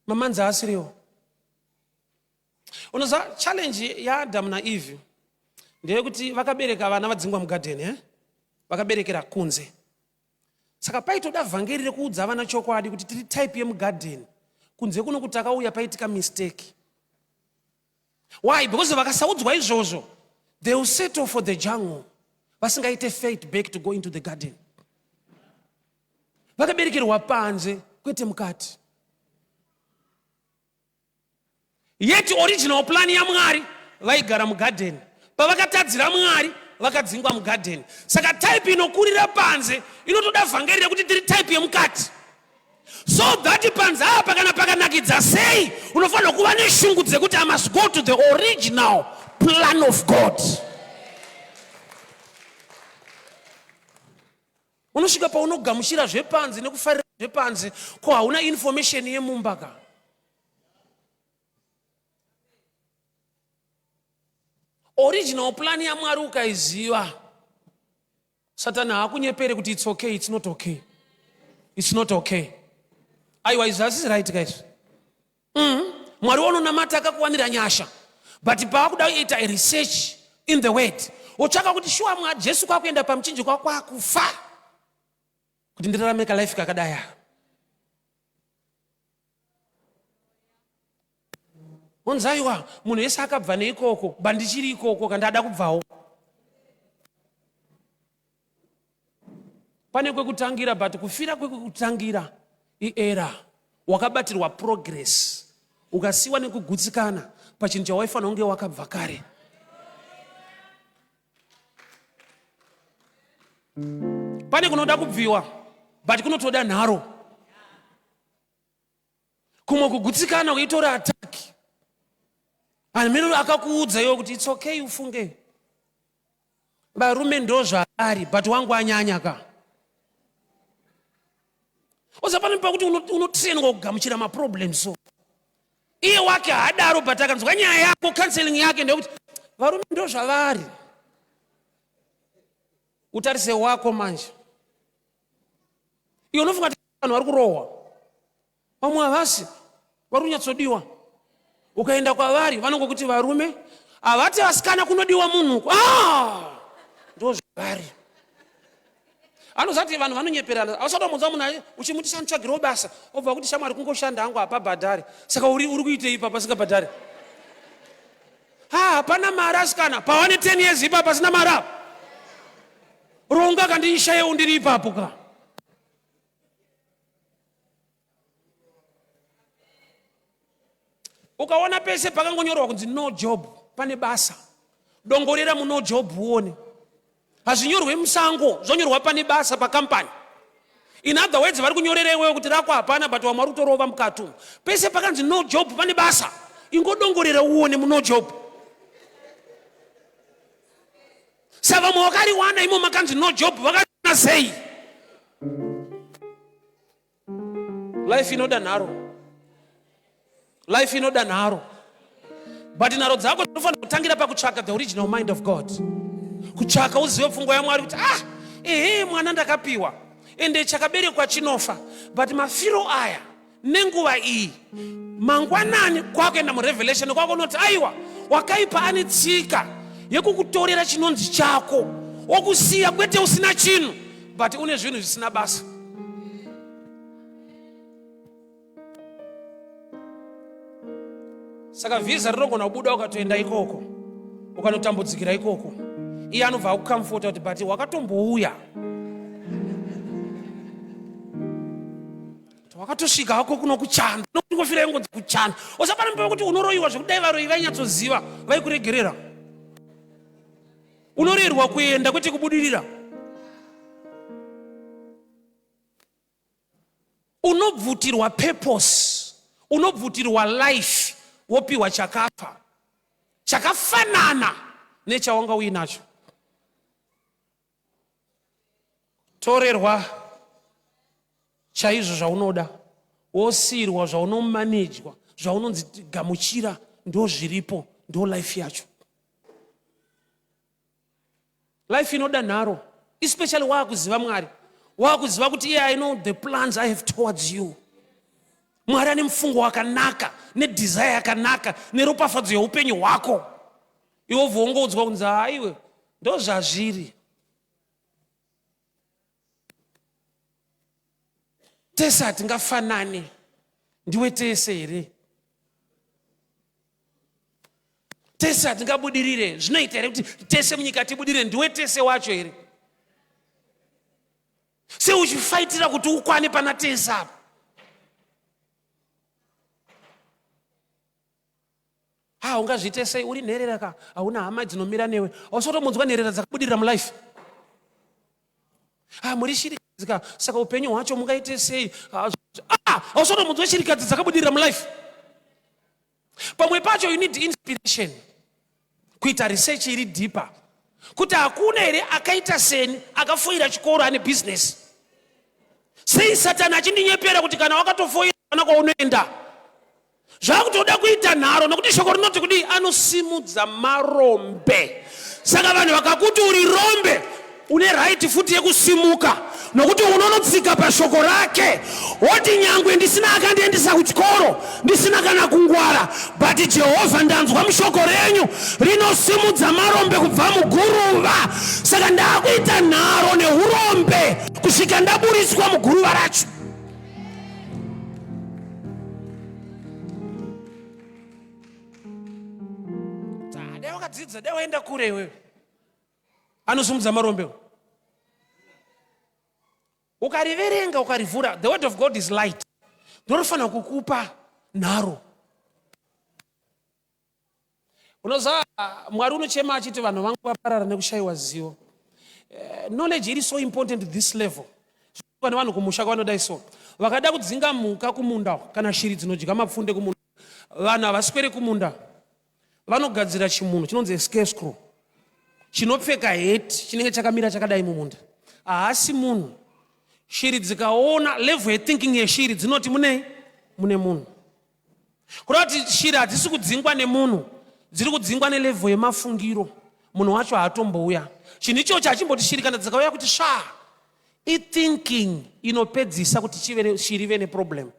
mamanzi asiriwo. Unoziva challenge yaAdamu naEve ndeyekuti vakabereka vana vadzingwa mugadheni, vakaberekera kunze. Saka paitoda vhangeri rekuudza vana chokwadi kuti tiri type yemugadheni, kunze kuno kuti akauya paitika mistake. Why? Because vakasaudzwa izvozvo they will settle for the jungle, vasingaite faith back to go into the garden. Vakaberekerwa panze kwete mukati. Yet original plan yaMwari vaigara mugarden, pavakatadzira Mwari vakadzingwa mugarden. Saka type inokurira panze inotoda vhangeri rekuti tiri type yemukati. So that panze apa kana pakanakidza sei unofanira kuva neshungu dzekuti I must go to the original plan of God. Unosvika paunogamuchira zvepanze nekufarira zvepanze ko hauna information yemumba ka. Original plan yaMwari ukaiziva, Satani haakunyepere kuti it's okay, it's not okay. It's not okay. Aiwa, is that right guys? Mwari wanonamata akakuwanira nyasha. But paakuda kuita a research in the word, wotsvaka kuti shuwa Mwari Jesu kwakuenda pamuchinjikwa kwakufa kuti ndirarame ka life kakadaya. Onzaiwa munhu wese akabva neikoko bandichiri ikoko kandada kubvawo. Pane kwekutangira but kufira kwekutangira iera wakabatirwa progress ukasiwa nekugutsikana pachinhu chawaifanira kunge wakabva kare. Pane kunoda kubviwa, but kunotoda nharo. Kumwe kugutsikana kuitora ataki. Amene akakuudza iwe kuti it's okay ufunge. Varume ndo zvaari, but wangu anyanya ka. Usapane pakuti unotrainwa kugamuchira maproblems so. Iye wake hadaro, but akanzwa nyaya yako, counseling yake ndekuti varume ndo zvavari. Utarise wako manje. Iwe unofunga kuti vanhu vari kurohwa. Vamwe havasi vari kunyatsodiwa. Ukaenda kwavari vanongokuti varume havati vasikana kunodiwa munhu. Ndo zvavari. Anozati vanhu vanonyeperana. Ausatomudza munhu uchimuti chanitsvagirawo basa. Obva kuti shamwari kungoshanda hangu hapa bhadhari. Saka uri kuitei ipa pasika bhadhari. Hapana mari asikana. Pawane 10 years ipa pasina mari. Ronga kandishaye undiri ipapo ka. Ukaona pese pakangonyorwa kunzi no job, pane basa. Dongorera mu no job uone. Hazvinyorwe musango, zvonyorwa pane basa pakampani. In other words, vari kunyorera iwewe kuti rako hapana, but wamari kutorova mukati. Pese pakanzi no job, pane basa. Ingodongorera uone mu no job. Sava mwakari wana imo makanzi no job, vakana sei. Life inoda nharo. Life inoda nharo. But nharo dzako dzinofanira kutangira pakutsvaka the original mind of God. Kutsvaka uzive pfungwa yaMwari kuti mwana ndakapiwa ende chakaberekwa chinofa, but mafiro aya nenguva iyi mangwanani kwakuenda muRevelation kwako unoti aiwa wakaipa ane tsika yekukutorera chinonzi chako wokusiya kwete usina chinhu, but une zvinhu zvisina basa. Saka visa rinogona kubuda ukatoenda ikoko ukanotambudzikira ikoko. Iye anobva akukamfota kuti but wakatombouya, wakatosvika hako kuno kuchanda, nokungofira ingonzi kuchanda. Usapane mpa kuti unoroyiwa zvekudai varoyi vainyatsoziva vaikuregerera. Unorerwa kuenda kwete kubudirira. Unobvutirwa purpose, unobvutirwa life, wopiwa chakafa chakafanana nechawanga uinacho. Torerwa chaizvo zvaunoda, wosirwa zvaunomanejwa, zvaunonzi gamuchira, ndo zviripo, ndo life yacho. Life inoda nharo, especially wakuziva Mwari. Wakuziva kuti iye I know the plans I have towards you. Mwari ane mufungo wakanaka, nedesire yakanaka, neropafadzo yeupenyu hwako. Iwo bvongodzwa kunzi aiwe ndo zvazviri. Tese hatingafanani. Ndiwe tese here? Tese hatingabudirire. Zvinoita here kuti tese munyika tibudirire? Ndiwe tese wacho here? Se uchifaitira kuti ukwane pana tese apa. Ungazviite sei uri nherera ka? Hauna hama dzinomira newe. Ausotomunzwa nherera dzakabudirira mulife. Muri shirikadzi ka, saka upenyu hwacho mungaite sei? Ausotomunzwa shirikadzi dzakabudirira mulife. Pamwe pacho you need inspiration. Kuita research iri deeper. Kuti hakuna here akaita seni akafoira chikoro ane business. Sei Satani achindinyepera kuti kana wakatofoira kana kwaunoenda zvakutoda kuita nharo, nokuti shoko rinoti kuti anosimudza marombe. Saka vanhu vakakuti uri rombe, une right futi yekusimuka, nokuti unonotsika pashoko rake. Woti nyangwe ndisina akandiendesa kuchikoro, ndisina kana kungwara, but Jehovha ndanzwa mushoko renyu rinosimudza marombe kubva muguruva. Saka ndakuita nharo neurombe kusvika ndaburiswa muguruva racho. Wakadzidza dai waenda kure iwewe. Anosimudza marombe. Ukariverenga ukarivhura, the word of God is light. Ndinofanira kukupa nharo. Unoziva Mwari unochema achiti vanhu vangu vaparara nekushayiwa zivo. Knowledge is so important at this level. Pane vanhu kumusha kwavanodai so vakada kudzinga mhuka kumunda kana shiri dzinodya mapfunde kumunda, vanhu havaswere kumunda, vanogadzira chimunhu chinonzi scarecrow chinopfeka heti chinenge chakamira chakadai mumunda. Haasi munhu. Shiri dzikaona level yethinking yeshiri dzinoti mune munhu. Kuda kuti shiri hadzisi kudzingwa nemunhu, dziri kudzingwa nelevel yemafungiro. Munhu wacho haatombouya. Chinhu ichocho hachimboti shiri kana dzikauya kuti thinking inopedzisa kuti shiri ive neproblem.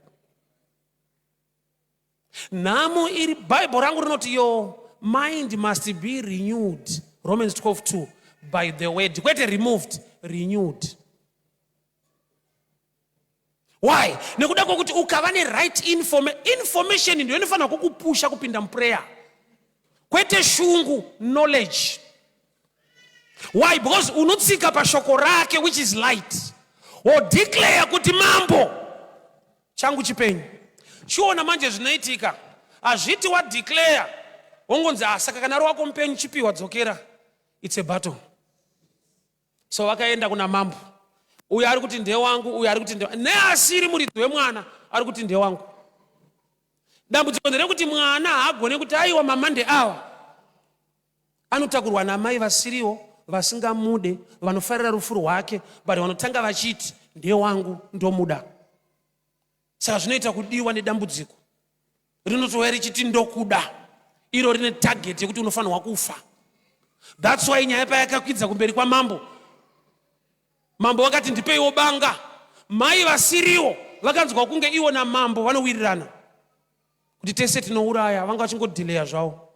Nhamo iri Bible rangu rinoti your mind must be renewed, Romans 12:2, by the word. Kwete removed, renewed. Why? Nekuda kwokuti ukava right information ndio inofanira kukupusha kupinda muprayer. Kwete shungu, knowledge. Why? Because unotsika pashoko rake which is light. Or declare kuti mambo changu chipenyu. Chiona manje zvinoitika. Hazviti wa declare wongonzi saka kana wako mupenyu chipi wadzokera. It's a battle. So wakaenda kuna mambo. Uyu ari kuti ndiye wangu, uyu ari kuti ndiye. Neasiri muridzi wemwana ari kuti ndiye wangu. Dambudziko nderekuti mwana haagone kuti aiwa mamande awa anotakurwa namai vasiriwo, vasingamude, vanofarira rufu rwake, bari vanotanga vachiti ndiye wangu, ndomuda. Saka zvinoita kudiwa nedambudziko. Rinotouya richiti ndokuda. Iro rine target yekuti unofanirwa kufa. That's why nyaya payakakwidza kumberi kwamambo. Mambo wakati ndipeiwo banga. Mai vasiriwo vakanzwa kunge iwo namambo vanowirirana. Kuti tese tinouraya, vanga vachingodhileya zvavo.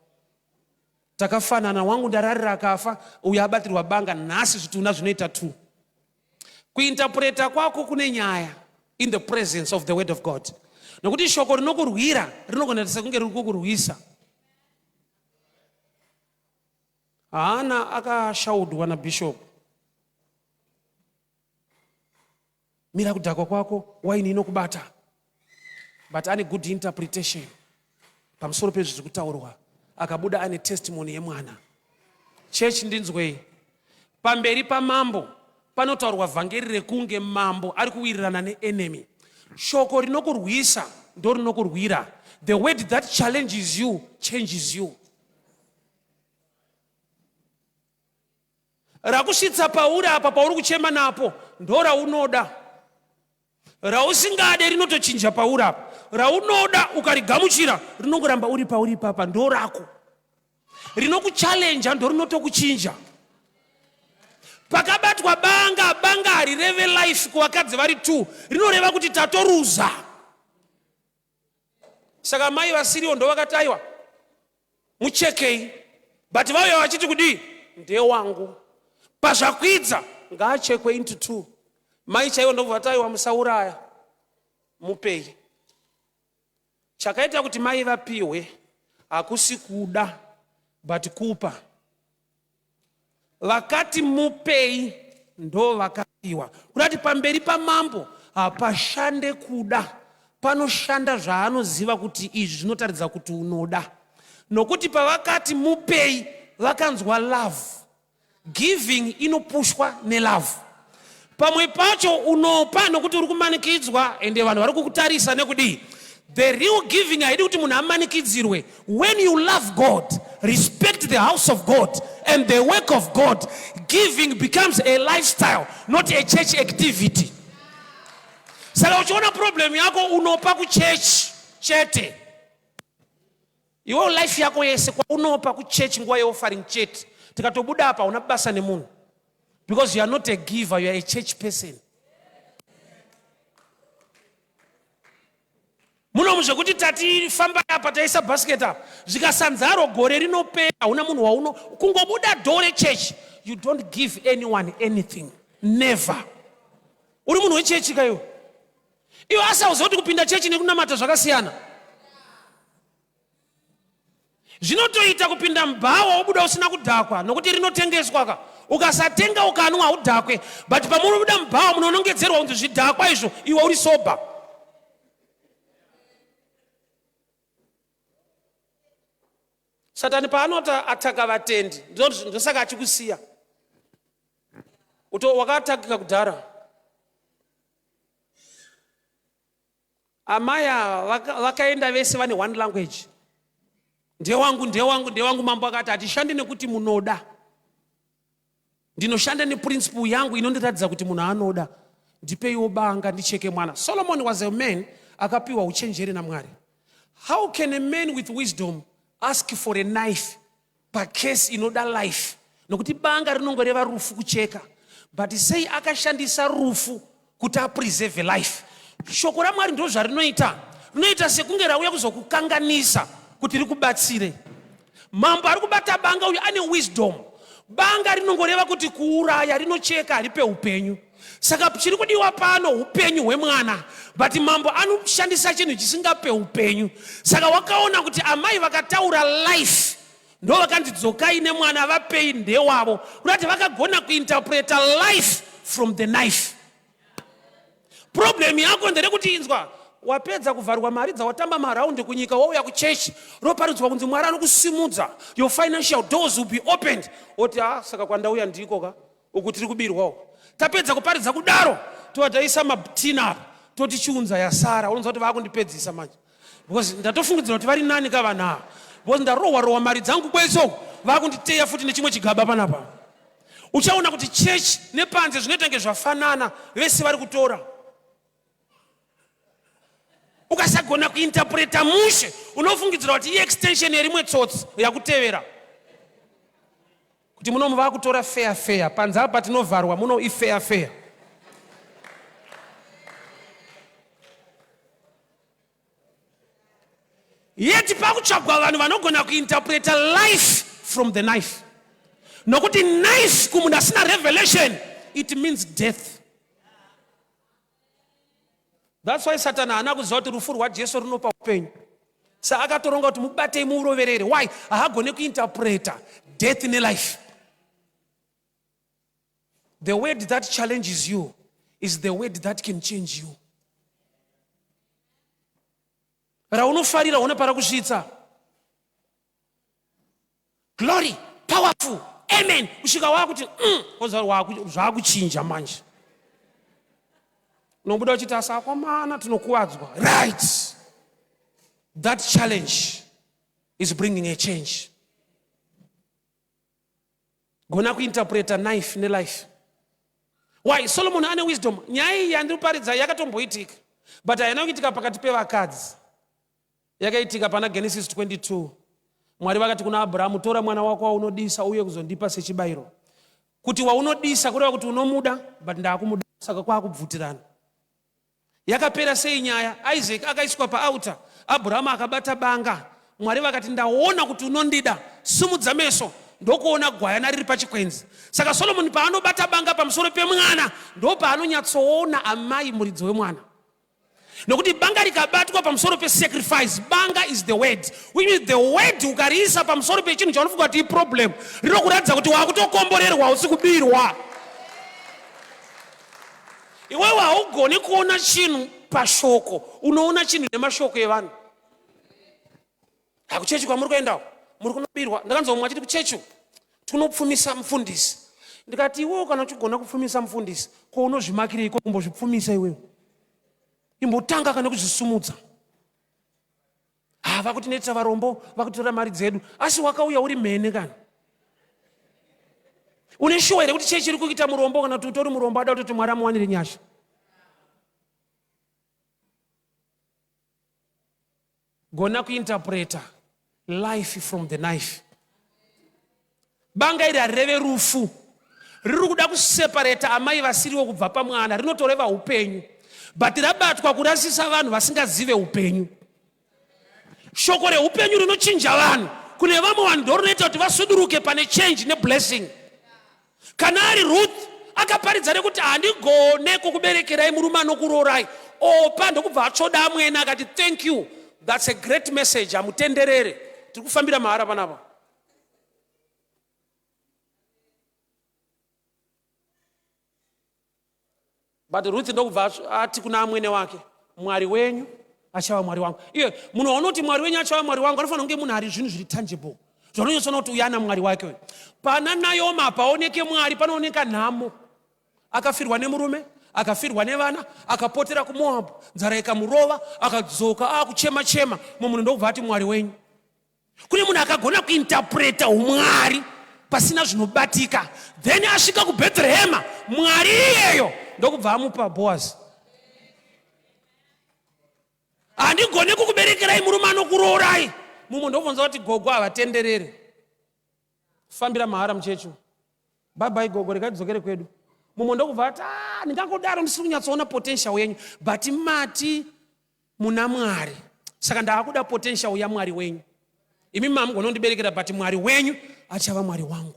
Takafanana, wangu ndararira akafa, uyu abatirwa banga, nhasi zvitunha zvinoita tu. Kuinterpreta kwako kune nyaya in the presence of the word of God. Nokuti shoko rinokurwira rinogona kunge riri kukurwisa. Haana akashaudwa naBishop. Mira kudhakwa kwako, waini inokubata. But ane good interpretation. Pamusoro pezviri kutaurwa. Akabuda ane testimony yemwana. Church ndinzwei. Pamberi pamambo panotaurwa vhangeri rekunge mambo ari kuwirirana neenemy. Shoko rinokurwisa ndo rinokurwira. The word that challenges you changes you. Rakusvitsa pauri apa pauri kuchema napo ndo raunoda. Rausingade rinotochinja pauri apa. Raunoda ukarigamuchira rinongoramba uri pauri papa ndo rako. Rinokuchallenge ndo rinotokuchinja. Pakabatwa banga harireve life kuvakadzi vari 2 rinoreva kuti tatoruza. Saka mai vasiriwo ndo vakati aiwa muchekei, but vauya vachiti kudii ndiye wangu. Pazvakwidza ngaachekwe into 2. Mai chaiwo ndobva taiwa musauraya mupei. Chakaita kuti mai vapiwe hakusi kuda but kupa. Vakati mupei ndo vakapiwa. Kudati pamberi pamambo hapashande kuda, panoshanda zvaanoziva kuti izvi zvinotaridza kuti unoda. Nokuti pavakati mupei vakanzwa love. Giving inopushwa nelove. Pamwe pacho unopa nokuti uri kumanikidzwa ende vanhu vari kukutarisa nekudii. The real giving haidi kuti munhu amanikidzirwe. When you love God, respect the house of God and the work of God, giving becomes a lifestyle, not a church activity. Saka uchiona problem yako unopa kuchurch chete. Iwe life yako yese kwa unopa kuchurch nguva yeoffering chete. Tikatobuda apa unabasa nemunhu. Because you are not a giver, you are a church person. Munomu kuti tati famba apa taisa basket apa. Zvikasanzaro gore rinopera una munhu wauno kungobuda dore church. You don't give anyone anything. Never. Uri munhu wechurch kayo. Iwe asauza kuti kupinda church nekunamata zvakasiyana. Zvinotoita kupinda mbhawa ubuda usina kudhakwa nokuti rinotengeswa ka. Ukasatenga ukanwa udhakwe, but pamunobuda mbhawa munonongedzerwa kuti zvidhakwa izvo iwe uri sober. Satani paanota ataka vatendi ndosaka achikusiya uto wakatagika kudhara. Amaya vakaenda vese vane one language. Ndewangu mambo akati atishande nekuti munoda. Ndinoshanda neprinciple yangu inondiratidza kuti munhu anoda. Ndipeiwo banga ndicheke mwana. Solomon was a man akapiwa uchenjeri naMwari. How can a man with wisdom ask for a knife per case inoda life? Nokuti banga rinongoreva rufu kucheka. But sei akashandisa rufu kuti apreserve life. Shoko raMwari ndo zvarinoita. Rinoita sekunge rauya kuzokukanganisa kuti rikubatsire. Mambo ari kubata banga uyu ane wisdom. Banga rinongoreva kuti kuuraya rinocheka haripe upenyu. Saka chiri kudiwa pano upenyu hwemwana, but mambo anoshandisa chinhu chisingape upenyu. Saka wakaona kuti amai vakataura life ndo vakandidzokai nemwana vapei ndewavo. Kuti vakagona kuinterpreta life from the knife. Problem yako nderekuti inzwa wapedza kuvharwa mari dzawatamba maraundi kunyika wauya kuchechi roparidzwa kunzi Mwari anokusimudza, your financial doors will be opened. Oti saka kwandauya ndiko ka uku tiri kubirwawo. Tapedza kuparidza kudaro towataisa matina toti chiunza yasara. Unonzwa kuti vakundipedzisa manje because ndatofungidzira kuti vari nani kavana because ndarohwa mari dzangu kweso vakunditeya futi nechimwe chigaba panapa. Uchaona kuti church nepanze zvinoita nge zvafanana vese vari kutora. Ukasagona kuinterpreta mushe unofungidzira kuti extension yerimwe tsotsi yakutevera. Kuti muno muva kutora fair panza apa tinovharwa muno fair. Yet pakutsvagwa vanhu vanogona kuinterpreta life from the knife. Nokuti knife kumunhu asina revelation it means death. That's why Satan haana kuziva kuti rufu rwaJesu runopa upenyu. Saka akatoronga kuti mubatei muuroverere. Why? Haagone kuinterpreta death nelife. The word that challenges you is the word that can change you. Raunofarira unopara kusvitsa. Glory, powerful, amen. Kusvika wakuti zvakuchinja manje. Unobuda uchiti asakomana tinokuwadzwa. Right. That challenge is bringing a change. Gona kuinterpreta knife nelife. Why? Solomon ane wisdom. Nyaya yandiriparidza yakatomboitika. But haina kuitika pakati pevakadzi. Yakaitika pana Genesis 22. Mwari vakati kuna Abrahamu, tora mwana wako waunodisa uye kuzondipa sechibayiro. Kuti waunodisa kureva kuti unomuda, but ndakumuda saka kwakubvutirana. Yakapera sei nyaya. Isaac akaiswa paauta. Abrahamu akabata banga. Mwari vakati ndaona kuti unondida, simudza meso. Ndokuona gwayana riri pachikwenzi. Saka Solomon paanobata banga pamusoro pemwana ndo paanonyatsoona amai muridzi wemwana. Nokuti banga rikabatwa pamusoro pesacrifice, banga is the word. Which means the word ukariisa pamusoro pechinhu chaunofunga kuti problem rinokuratidza kuti wakutokomborerwa usikubirwa. Iwewe haugoni kuona chinhu pashoko, unoona chinhu nemashoko evanhu. Hakuchechi kwamuri kuendawo muri kunobirwa. Ndakanzwa mwachiti kuchechu tunopfumisa mufundisi. Ndikati iwewe kana uchigona kupfumisa mufundisi ko unozvimakira iko kumbozvipfumisa iwewe. Imbotanga kana kuzvisumudza. Vakutinetsa varombo, vakutora mari dzedu. Asi wakauya uri mhene kana. Une shuwa here kuti chechi iri kuita murombo kana kuti utori murombo ada kuti Mwari amuwanire nyasha. Gona kuinterpreta life from the knife. Banga iri hareve rufu. Riri kuda kuseparata amai vasiriwo kubva pamwana. Rinotoreva upenyu. But rabatwa kurasisa vanhu vasingazive upenyu. Shoko reupenyu rinochinja vanhu. Kune vamwe vanhu ndorinoita kuti vasuduruke pane change neblessing. Kana ari Ruth akaparidza nekuti handigone kukuberekerai murume anokurorai. Opa ndokubva atsvoda amwena akati thank you. That's a great message. Amutenderere. Tiri kufambira mahara panapa. But Ruth ndokubva ati kuna amwene wake, Mwari wenyu achava Mwari wangu. Iye munhu waunoti Mwari wenyu achava Mwari wangu anofanira kunge munhu ari zvinhu zviri tangible. Zvononyotsoona kuti uyana mwari wake. Pana Naomi apaoneke mwari panooneka nhamo. Akafirwa nemurume, akafirwa nevana, akapotera kuMoabhu, nzara ikamurova, akadzoka akuchema-chema. Munhu ndokubva ati mwari wenyu. Kune munhu akagona kuinterpreta umwari pasina zvinobatika. Then asvika kuBhethlehema, mwari iyeyo ndokubva amupa Boazi. Handigone kukuberekerai murume anokurorai. Mumwe ndobvunza kuti gogo havatenderere. Fambira mahara muchechu. Bye bye gogo, rekadzokere kwedu. Mumwe ndokubva ati ndingangodaro ndisiri kunyatsoona potential yenyu, but mati muna mwari. Saka ndaakuda potential yaMwari wenyu. Imi mamugona kundiberekera, but mwari wenyu achava mwari wangu.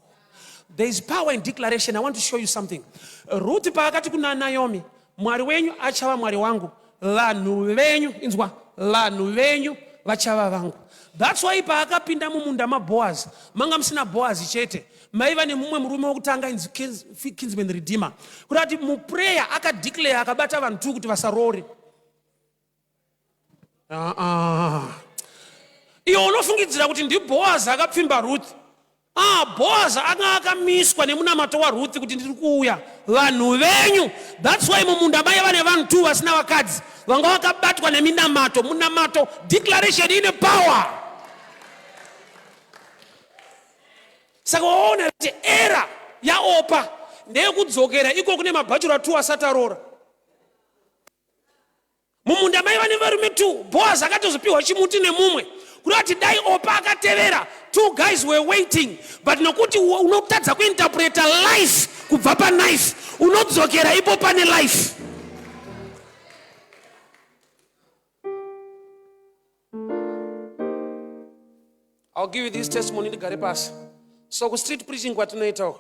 There is power in declaration. I want to show you something. Ruth paakati kuna Naomi, mwari wenyu achava mwari wangu, vanhu venyu, inzwa, vanhu venyu vachava vangu. That's why paakapinda mumunda maBoaz, manga musina Boaz chete, maiva nemumwe murume wokutanga inzi kinsman redeemer. Kuti muprayer akadeclare akabata vanhu kuti vasarore. Iyo unofungidzira kuti ndiBoaz akapfimba Ruth. Boaz anga akamiswa nemunamato waRuth kuti ndiri kuuya, vanhu venyu. That's why mumunda maiva nevanhu vasina vakadzi, vanga vakabatwa neminamato. Munamato, declaration ine power. Saka waona kuti era yaopa ndeyekudzokera iko kune mabhachura 2 asati arora. Mumunda maiva nevarume 2, Boaz akatozopiwa chimuti nemumwe. Kuti dai opa akatevera, 2 guys were waiting. But nokuti unotadza kuinterpreta life kubva paknife, unodzokera ipo pane life. I'll give you this testimony ndigare pasi. So street preaching kwatinoita,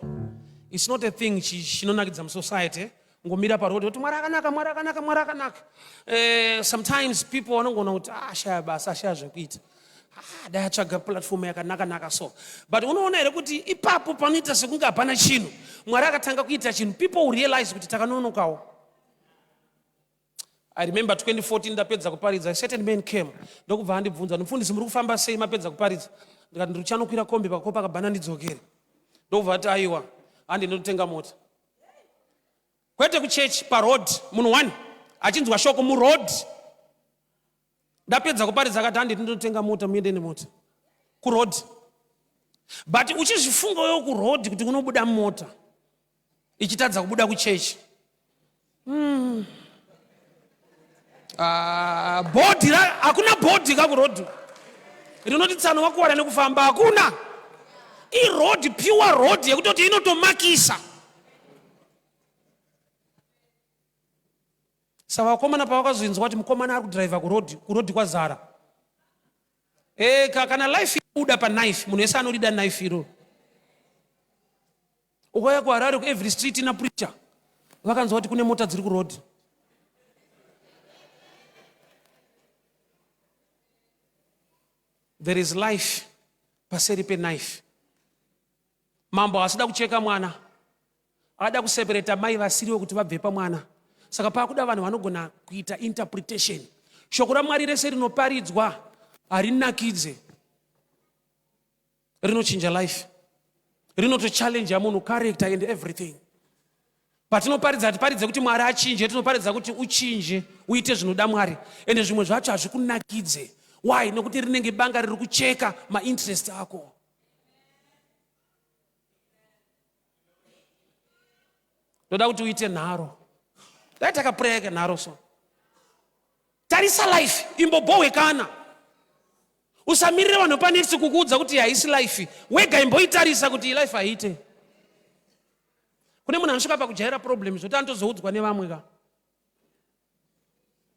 it's not a thing chinonakidza musociety. Ngomira parodi kuti mwari akanaka. Sometimes people vanongona kuti shaya basa, shaya zvekuita. Dai atsvaga platform yakanaka so. But unoona here kuti ipapo panoita sekunge hapana chinhu, mwari akatanga kuita chinhu, people will realize kuti takanonokawo. I remember 2014 ndapedza kuparidza, a certain man came. Ndokubva andibvunza, mufundisi muri kufamba sei mapedza kuparidza? Ndikati ndiri kuchanokwira kombi pakopa kabhana ndidzokere. Ndokubva ati aiwa, handi ndinotenga mota. Kwete kuchechi paroad, munhu 1 achinzwa shoko muroad. Ndapedza kuparidza akati handi ndinotenga mota, muende nemota kuroad. But uchizvifunga wewo kuroad kuti unobuda mota ichitadza kubuda kuchechi. Body hakuna body kakuroad. Rinoti tsano wakuwara nekufamba hakuna. I road, pure road yekutoti inotomakisa. Saka vakomana pavakazoinzwa kuti mukomana ari kudriva kuroad kwazara. Kana life ibuda paknife, munhu wese anorida knife iro. Ukauya kuHarare ku every street ina preacher, vakanzwa kuti kune mota dziri kuroad. There is life paseri penaife. Mambo asida kucheka mwana, ada kuseparata mai vasiriwo kuti vabve pamwana. Saka pakuda vanhu vanogona kuita interpretation. Shoko raMwari rese rinoparidzwa harinakidze, rinochinja life, rinotochallenge munhu character and everything. Patinoparidza tiparidze kuti Mwari achinje, tinoparidza kuti uchinje uite zvinoda Mwari, ende zvimwe zvacho hazvikunakidze. Why? Nokuti rinenge banga riri kucheka ma-interest ako. Ndoda kuti uite nharo. Dai takapreka nharo so. Tarisa life, imbobhowekana. Usamirire vanhu panext kukuudza kuti haisi life. Wega imboitarisa kuti iyi life haite. Kune munhu anosvika pakujaira problems zvokuti anotozoudzwa nevamwe ka.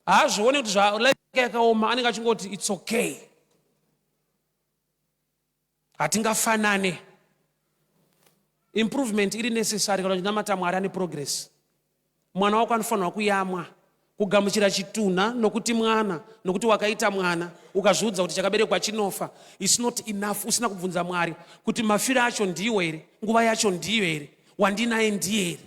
Haazvione kuti life yakaoma, anenge achingoti it's okay. Hatingafanane. Improvement iri necessary kana chinamata Mwari ane progress. Mwana wako anofanirwa kuyamwa, kugamuchira chitunha nokuti mwana, nokuti wakaita mwana, ukazviudza kuti chakaberekwa chinofa. It's not enough usina kubvunza Mwari kuti mafiro acho ndiwo here, nguva yacho ndiyo here, wandinaye ndiye here.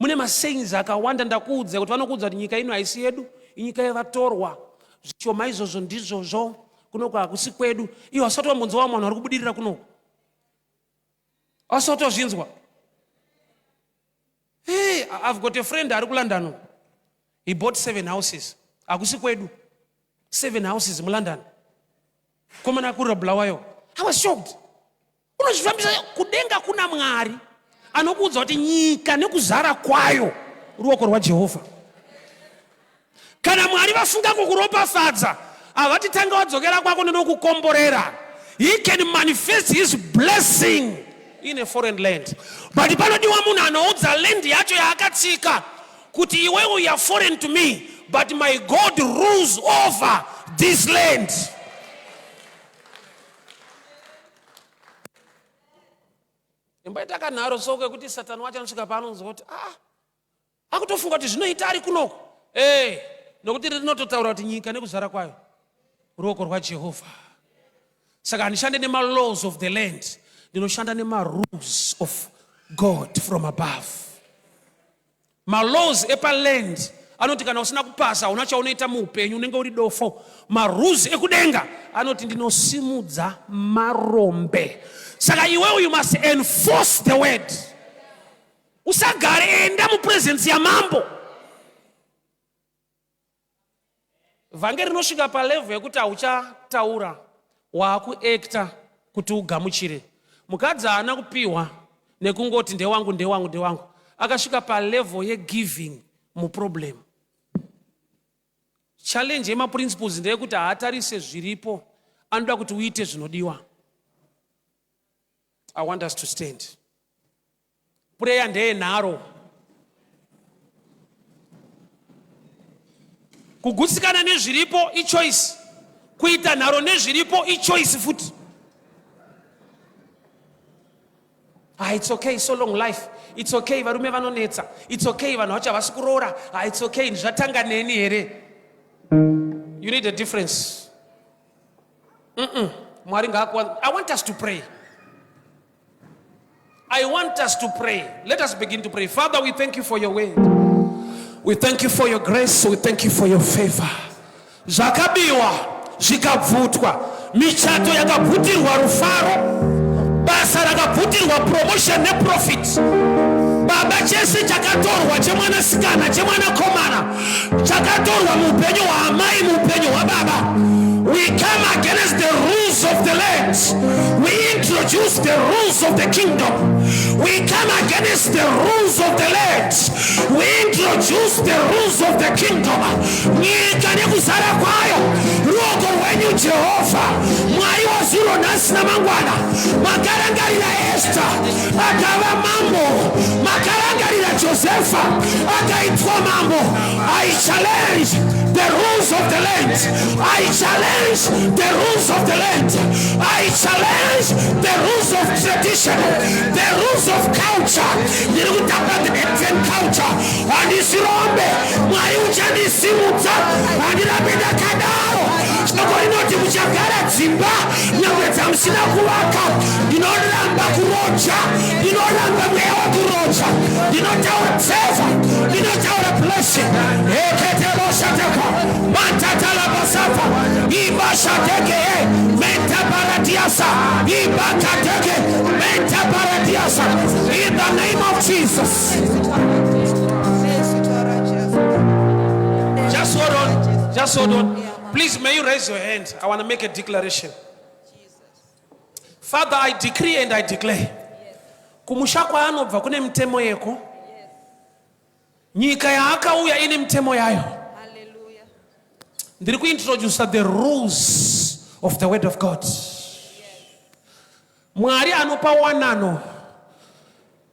Mune masayings akawanda ndakuudza kuti vanokuudza kuti nyika ino haisi yedu, inyika yevatorwa. Zvishoma izvozvo ndizvozvo. kunoko hakusi kwedu. Iwo asati wambonzwa mwana ari kubudirira kunoko. Asati wazvinzwa. Hey, I've got a friend ari kuLondon. He bought 7 houses. Hakusi kwedu. 7 houses mu London. Komana kuri Bulawayo. I was shocked. Unozvifambisa kudenga kuna Mwari anokuudza kuti nyika nekuzara kwayo ruoko rwaJehovha. Kana Mwari vafunga kukuropafadza, havati tanga wadzokera kwako nenokukomborera. He can manifest his blessing in a foreign land. But panodiwa munhu anoudza land yacho yaakatsika kuti iwewe you are foreign to me, but my God rules over this land. Imbaita kanharo soke kuti Satani wacho anosvika paanonzwa kuti akutofunga kuti zvinoita ari kunoko. Nokuti rinototaura kuti nyika nekuzara kwayo ruoko rwaJehovha. Saka handishande nema-laws of the land, ndinoshanda nema-rules of God from above. Ma-laws epaland anoti kana usina kupasa hauna chaunoita muupenyu, unenge uri dofo. Ma-rules ekudenga anoti ndinosimudza marombe. Saka iwewe you must enforce the word. Usagare enda mu presence ya mambo. Vhangeri rinosvika palevel yekuti hauchataura, waakuekta kuti ugamuchire. Mukadzi haana kupiwa nekungoti ndewangu ndewangu ndewangu. Akasvika palevel yegiving muproblem. Challenge yemaprinciples ndeyekuti haatarise zviripo, anoda kuti uite zvinodiwa. I want us to stand. Prayer ndeyenharo. Kugutsikana nezviripo ichoice. Kuita nharo nezviripo ichoice futi. It's okay, so long life. It's okay, varume vanonetsa. It's okay, vanhu vacho havasi kuroora. It's okay, zvatanga neni here. You need a difference. Mwari ngaakwa. I want us to pray. I want us to pray. Let us begin to pray. Father, we thank you for your word. We thank you for your grace. We thank you for your favor. Zvakabiwa, zvikabvutwa. Michato yakabvutirwa rufaro. Basa rakabvutirwa promotion neprofit. Baba chese chakatorwa chemwanasikana, chemwanakomana. Chakatorwa muupenyu hwaamai, muupenyu hwababa. We come against the rules of the land. We introduce the rules of the kingdom. We come against the rules of the land. We introduce the rules of the kingdom. Nyika nekuzara kwayo ruoko rwenyu Jehovha. Mwari wazuro nhasi namangwana. Makarangarira Esther akava mambo. Makarangarira Josepha akaitwa mambo. I challenge the rules of the land. I challenge the rules of the land. I challenge the rules of tradition, the rules of culture. The Indian culture. Andisirombe, Mwari uchandisimudza, andirapinda kadaro. Soko inoti muchagara dzimba, nyangwedza musina kuvaka. Ndinoramba kuroja, ndinoramba mweya wakuroja. Ndinotaura favor, ndinotaura blessing. Eketeboshateka, matatala basafa, ibashateke, menta paradiasa, ibakateke, menta paradiasa. In the name of Jesus. Just hold on. Just hold on. Please, may you raise your hand. I want to make a declaration. Father, I decree and I declare. Kumusha kwa anobva kune mtemo yeko. Nyika yaakauya ine mtemo yayo. Hallelujah. Ndiri kuintroduce the rules of the word of God. Mwari anopa wanano.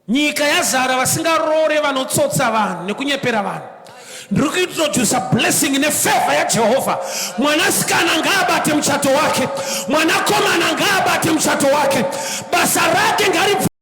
Nyika yazara vasingarore vanotsotsa vanhu nekunyepera vanhu. Ndiri kuintroduce a blessing in a favor ya Jehovah. Mwanasikana ngaabate mchato wake. Mwanakomana ngaabate mchato wake. Basa rake ngari